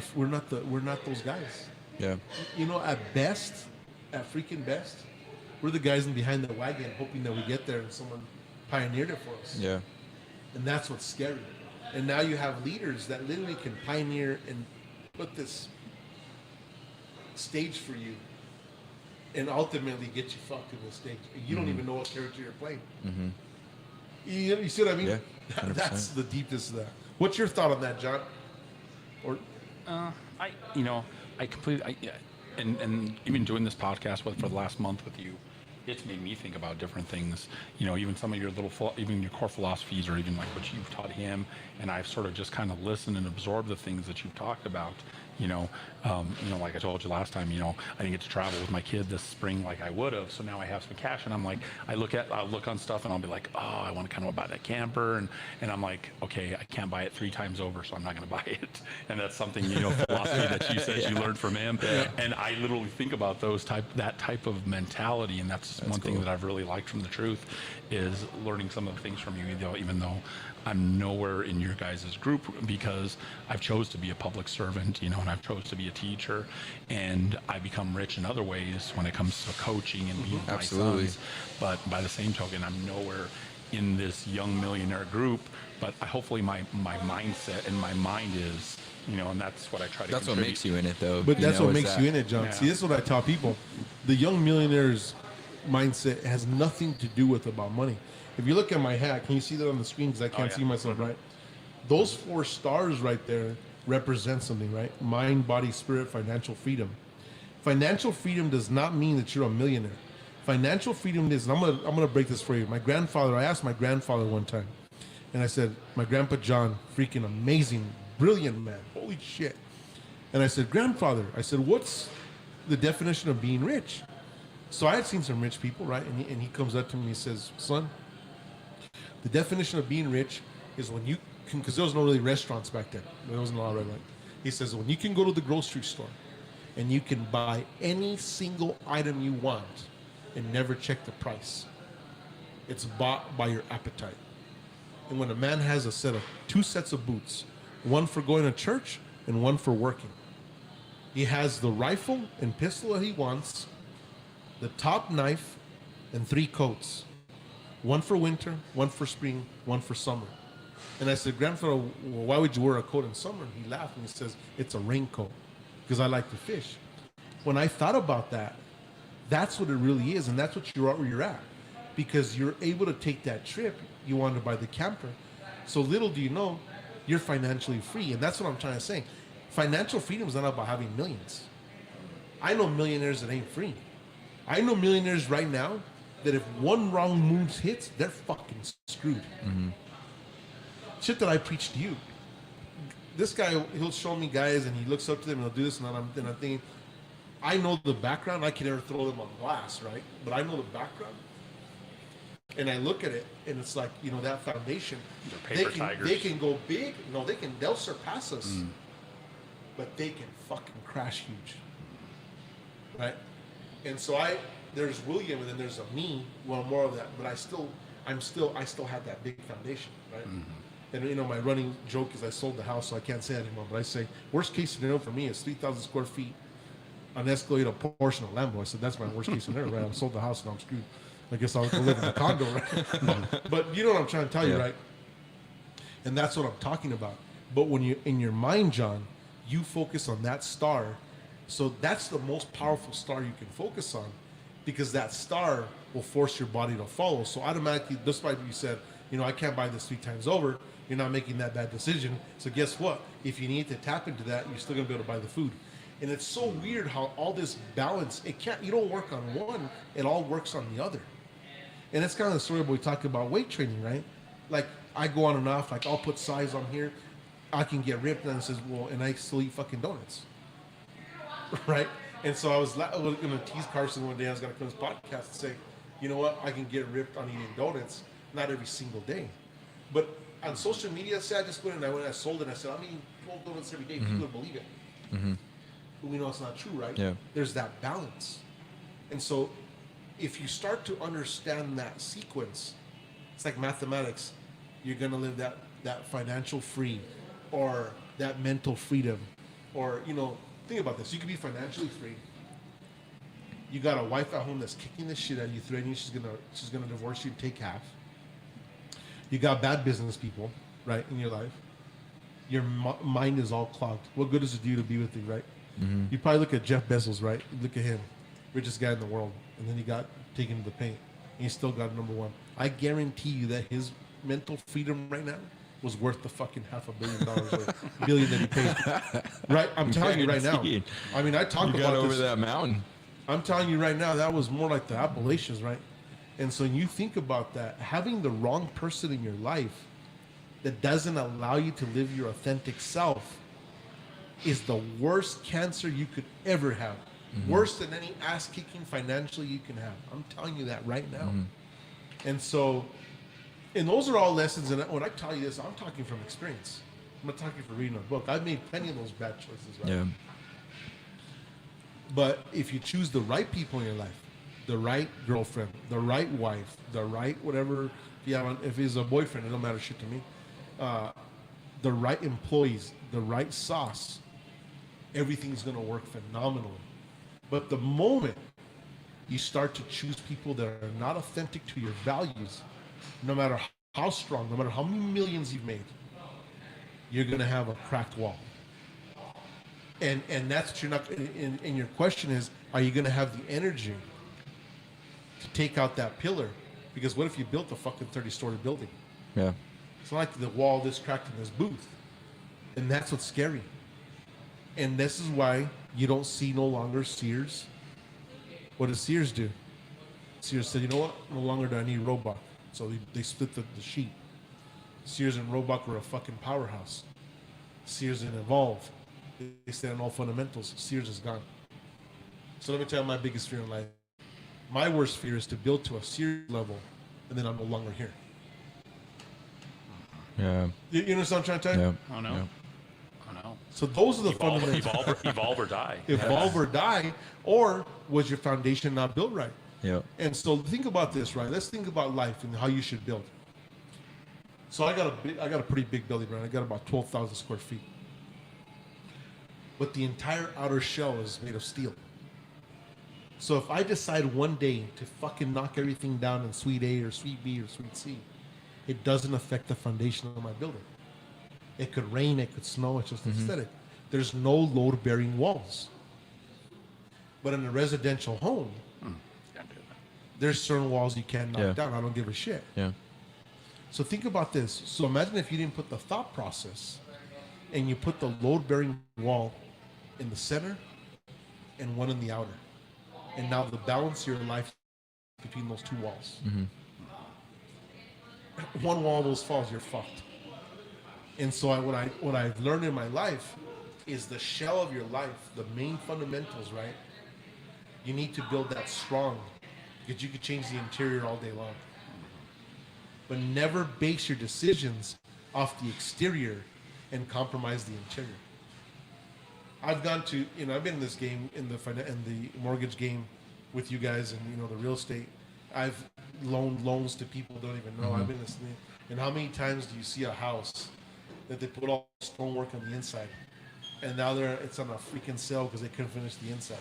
those guys. Yeah. You know, at freaking best, we're the guys in behind the wagon hoping that we get there and someone pioneered it for us. Yeah. And that's what's scary. And now you have leaders that literally can pioneer and put this stage for you and ultimately get you fucked in the stage. And you don't even know what character you're playing. Mm-hmm. You see what I mean? Yeah, 100%. That's the deepest of that. What's your thought on that, John? Or I completely, and even doing this podcast for the last month with you, it's made me think about different things. Even some of your even your core philosophies, or even like what you've taught him, and I've sort of just kind of listened and absorbed the things that you've talked about. Like I told you last time, I didn't get to travel with my kid this spring like I would have. So now I have some cash, and I'm like, I'll look on stuff, and I'll be like, oh, I want to kind of buy that camper, and I'm like, okay, I can't buy it 3 times over, so I'm not going to buy it. And that's something philosophy that you said you learned from him. Yeah. And I literally think about that type of mentality, and that's one thing that I've really liked from the Truth is learning some of the things from you, even though I'm nowhere in your guys' group, because I've chose to be a public servant, and I've chose to be a teacher, and I become rich in other ways when it comes to coaching and being with my sons. But by the same token, I'm nowhere in this young millionaire group, but hopefully my mindset and my mind is, and that's what I try to That's what makes you in it, though. But that's what makes you in it, John. Yeah. See, this is what I tell people. The young millionaire's mindset has nothing to do with about money. If you look at my hat, can you see that on the screen? Because I can't see myself, right? Those 4 stars right there represent something, right? Mind, body, spirit, financial freedom. Financial freedom does not mean that you're a millionaire. Financial freedom is, and I'm gonna break this for you. I asked my grandfather one time, and I said, my grandpa John, freaking amazing, brilliant man, holy shit. And I said, grandfather, what's the definition of being rich? So I had seen some rich people, right? And he comes up to me and he says, son, the definition of being rich is when you can, because there was no really restaurants back then. There wasn't a lot of red light. He says, when you can go to the grocery store and you can buy any single item you want and never check the price. It's bought by your appetite. And when a man has 2 sets of boots, one for going to church and one for working, he has the rifle and pistol that he wants, the top knife, and 3 coats. One for winter, one for spring, one for summer. And I said, grandfather, well, why would you wear a coat in summer? And he laughed and he says, it's a raincoat, because I like to fish. When I thought about that, that's what it really is, and that's what you're at where you're at. Because you're able to take that trip, you want to buy the camper. So little do you know, you're financially free. And that's what I'm trying to say. Financial freedom is not about having millions. I know millionaires that ain't free. I know millionaires right now that if one wrong move hits, they're fucking screwed. Shit that I preach to you. This guy, he'll show me guys and he looks up to them and he'll do this and I'm thinking, I know the background. I can never throw them on blast, right? But I know the background. And I look at it and it's like, you know, that foundation. They're paper tigers. They can go big. No, they'll surpass us. But they can fucking crash huge. Right? And so there's William and then there's a me, well, more of that, but I still have that big foundation, right? And you know, my running joke is I sold the house, so I can't say that anymore, but I say, worst case scenario for me is 3,000 square feet, an Escalade, a Porsche, and a Lambo. I said, that's my worst case scenario, right? I sold the house and I'm screwed. I guess I'll go live in a condo, right? But you know what I'm trying to tell you, right? And that's what I'm talking about. But when you, in your mind, John, you focus on that star, so that's the most powerful star you can focus on, because that star will force your body to follow. So automatically, despite you said, you know, I can't buy this 3 times over, you're not making that bad decision. So guess what? If you need to tap into that, you're still gonna be able to buy the food. And it's so weird how all this balance, you don't work on one, it all works on the other. And it's kind of the story we talk about weight training, right? Like I go on and off, like I'll put size on here, I can get ripped, and it says, well, and I still eat fucking donuts, right? And so I was gonna tease Carson one day. I was gonna come to this podcast and say, you know what? I can get ripped on eating donuts, not every single day, but on social media, say I just went and I sold it. And I said I'm eating 12 donuts every day. People would believe it. But we know it's not true, right? Yeah. There's that balance, and so if you start to understand that sequence, it's like mathematics. You're gonna live that financial free, or that mental freedom, or you know, think about this. You could be financially free. You got a wife at home that's kicking the shit out of you, threatening she's gonna divorce you and take half. You got bad business people, right, in your life. Your mind is all clogged. What good does it do to be with you, right? You probably look at Jeff Bezos, right? Look at him, richest guy in the world, and then he got taken to the paint, and he still got number one. I guarantee you that his mental freedom right now was worth the fucking $500 million or billion that he paid. Right? I'm telling you right now. I mean, I talk about got over this. that mountain. I'm telling you right now, that was more like the Appalachians, right? And so you think about that, having the wrong person in your life that doesn't allow you to live your authentic self is the worst cancer you could ever have. Worse than any ass kicking financially you can have. I'm telling you that right now. And so, and those are all lessons. And when I tell you this, I'm talking from experience. I'm not talking from reading a book. I've made plenty of those bad choices, right? Yeah. But if you choose the right people in your life, the right girlfriend, the right wife, the right whatever, if he's a boyfriend, it don't matter shit to me. The right employees, the right sauce, everything's going to work phenomenally. But the moment you start to choose people that are not authentic to your values, no matter how strong, no matter how many millions you've made, you're going to have a cracked wall. And that's what you're not, and your question is, are you going to have the energy to take out that pillar? Because what if you built a fucking 30-story building? Yeah. It's not like the wall this cracked in this booth. And that's what's scary. And this is why you don't see no longer Sears. What does Sears do? Sears said, you know what? No longer do I need Roebuck. So they split the sheet. Sears and Roebuck were a fucking powerhouse. Sears and Evolve, they stand on all fundamentals. Sears is gone. So let me tell you my biggest fear in life. My worst fear is to build to a Sears level, and then I'm no longer here. Yeah. You understand what I'm trying to tell you? Yeah. Oh no. Yeah. Oh no. So those are the fundamentals. Evolve or die. Evolve or die, or was your foundation not built right? Yeah. And so think about this, right? Let's think about life and how you should build. So I got a pretty big building, right? I got about 12,000 square feet. But the entire outer shell is made of steel. So if I decide one day to fucking knock everything down in suite A or suite B or suite C, it doesn't affect the foundation of my building. It could rain, it could snow, it's just aesthetic. There's no load-bearing walls. But in a residential home, there's certain walls you can't knock down. I don't give a shit. Yeah. So think about this. So imagine if you didn't put the thought process and you put the load-bearing wall in the center and one in the outer, and now the balance of your life between those two walls. One wall of those falls, you're fucked. And so what I've learned in my life is the shell of your life, the main fundamentals, right? You need to build that strong, because you could change the interior all day long. But never base your decisions off the exterior and compromise the interior. I've gone to, I've been in this game, in the mortgage game with you guys, and the real estate. I've loaned loans to people who don't even know. I've been listening. And how many times do you see a house that they put all stonework on the inside, and now it's on a freaking sale because they couldn't finish the inside?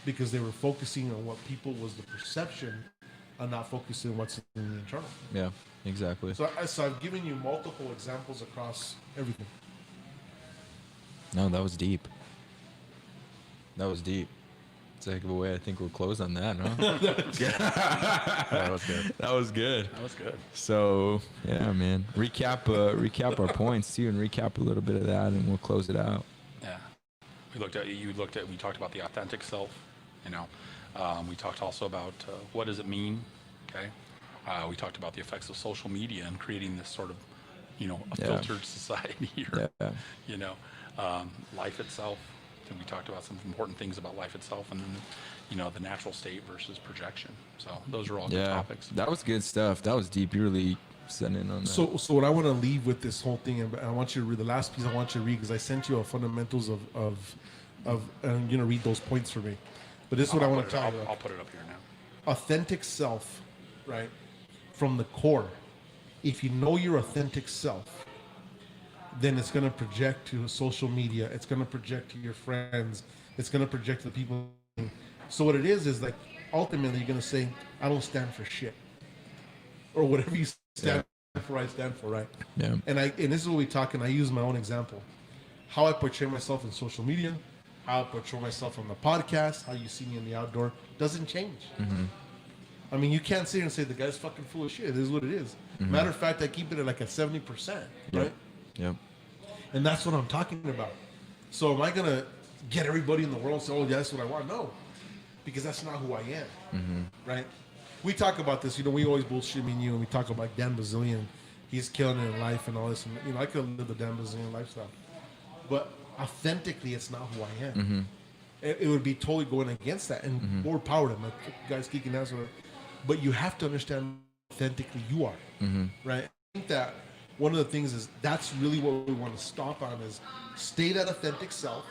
Because they were focusing on what people was the perception, and not focusing on what's in the internal. Yeah, exactly. So I've given you multiple examples across everything. No, that was deep. That was deep. It's a heck of a way. I think we'll close on that, huh? That was good. That was good. That was good. So yeah, man. Recap our points too, and recap a little bit of that, and we'll close it out. Yeah. We talked about the authentic self, we talked also about what does it mean, okay? We talked about the effects of social media and creating this sort of, a filtered society here, life itself. And we talked about some important things about life itself, and then, the natural state versus projection. So those are all good topics. That was good stuff. That was deep. You really setting in on that. So what I want to leave with this whole thing, and I want you to read the last piece. I want you to read, because I sent you a fundamentals of and I'm gonna read those points for me. But this is what I want to tell you. I'll put it up here now. Authentic self, right? From the core. If you know your authentic self, then it's going to project to social media. It's going to project to your friends. It's going to project to the people. So what it is like, ultimately you're going to say, I don't stand for shit. Or whatever you stand for, I stand for, right? Yeah. And this is what we talk, and I use my own example. How I portray myself in social media, how I portray myself on the podcast, how you see me in the outdoor, doesn't change. I mean, you can't sit here and say the guy's fucking full of shit. It is what it is. Matter of fact, I keep it at like a 70%, right? Yep. And that's what I'm talking about. So am I going to get everybody in the world and say, oh, yeah, that's what I want? No, because that's not who I am, right? We talk about this, we always bullshit me and you, and we talk about Dan Bazillion. He's killing it in life and all this. And, I could have lived the Dan Bazillion lifestyle. But authentically, it's not who I am. It would be totally going against that. And more power to him. Like, guys kicking ass. But you have to understand authentically you are, right? I think that one of the things is that's really what we want to stop on is stay that authentic self.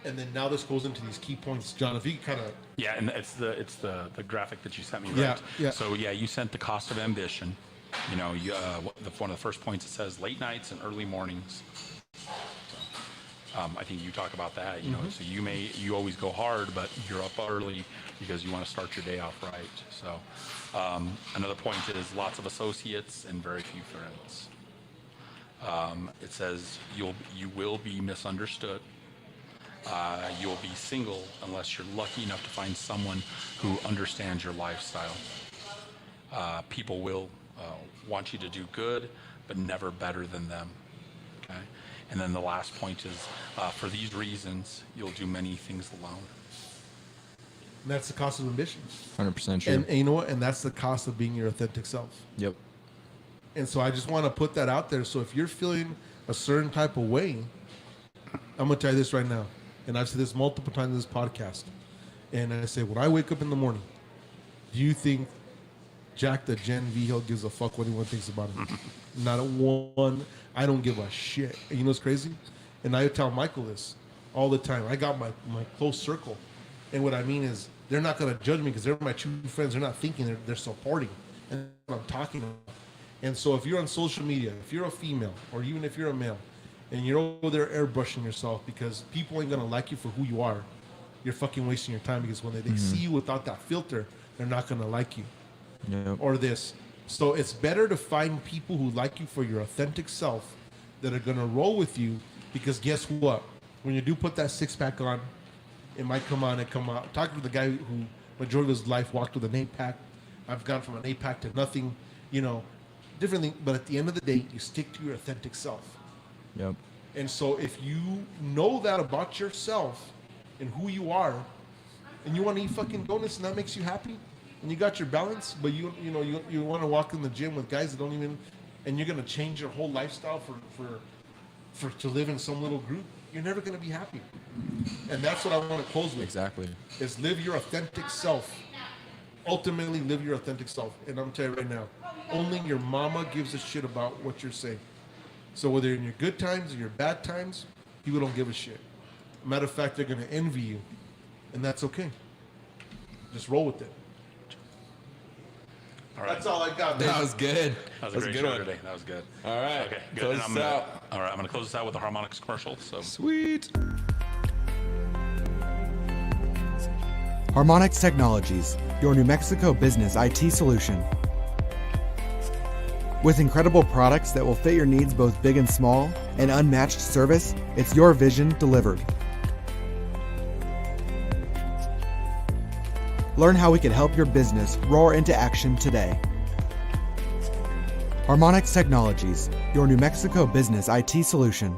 And then now this goes into these key points, John. If you kind of and it's the graphic that you sent me, right? Yeah. So you sent the cost of ambition. One of the first points, it says late nights and early mornings. I think you talk about that. So you always go hard, but you're up early because you want to start your day off right. So another point is lots of associates and very few friends. It says you will be misunderstood. You'll be single unless you're lucky enough to find someone who understands your lifestyle. People will want you to do good, but never better than them. Okay? And then the last point is, for these reasons, you'll do many things alone. And that's the cost of ambition. 100% true. And you know what? And that's the cost of being your authentic self. Yep. And so I just want to put that out there. So if you're feeling a certain type of way, I'm going to tell you this right now. And I've said this multiple times in this podcast. And I say, when I wake up in the morning, do you think Jack the Gen V Hill gives a fuck what anyone thinks about him? Not a one. I don't give a shit. And you know what's crazy? And I tell Michael this all the time. I got my close circle. And what I mean is they're not going to judge me because they're my true friends. They're not thinking, they're supporting. And that's what I'm talking about. And so if you're on social media, if you're a female, or even if you're a male, and you're over there airbrushing yourself because people ain't going to like you for who you are, you're fucking wasting your time, because when they see you without that filter, they're not going to like you. Yep. Or this. So it's better to find people who like you for your authentic self that are going to roll with you, because guess what? When you do put that six-pack on, it might come on and come out. Talking to the guy who majority of his life walked with an 8-pack. I've gone from an 8-pack to nothing, different things. But at the end of the day, you stick to your authentic self. Yep. And so if you know that about yourself and who you are, and you want to eat fucking donuts and that makes you happy, and you got your balance, but you want to walk in the gym with guys that don't even, and you're gonna change your whole lifestyle for to live in some little group, you're never gonna be happy. And that's what I want to close with. Exactly. Is live your authentic self. Ultimately, live your authentic self. And I'm telling you right now, only your mama gives a shit about what you're saying. So whether in your good times or your bad times, people don't give a shit. Matter of fact, they're going to envy you. And that's okay. Just roll with it. All right. That's all I got, man. That was good. That was a great good show one. today. That was good. All right. Okay, good. Close And us I'm gonna, out. all right, I'm going to close this out with a harmonics commercial. So Sweet. Harmonix Technologies, your New Mexico business IT solution. With incredible products that will fit your needs both big and small, and unmatched service, it's your vision delivered. Learn how we can help your business roar into action today. Harmonix Technologies, your New Mexico business IT solution.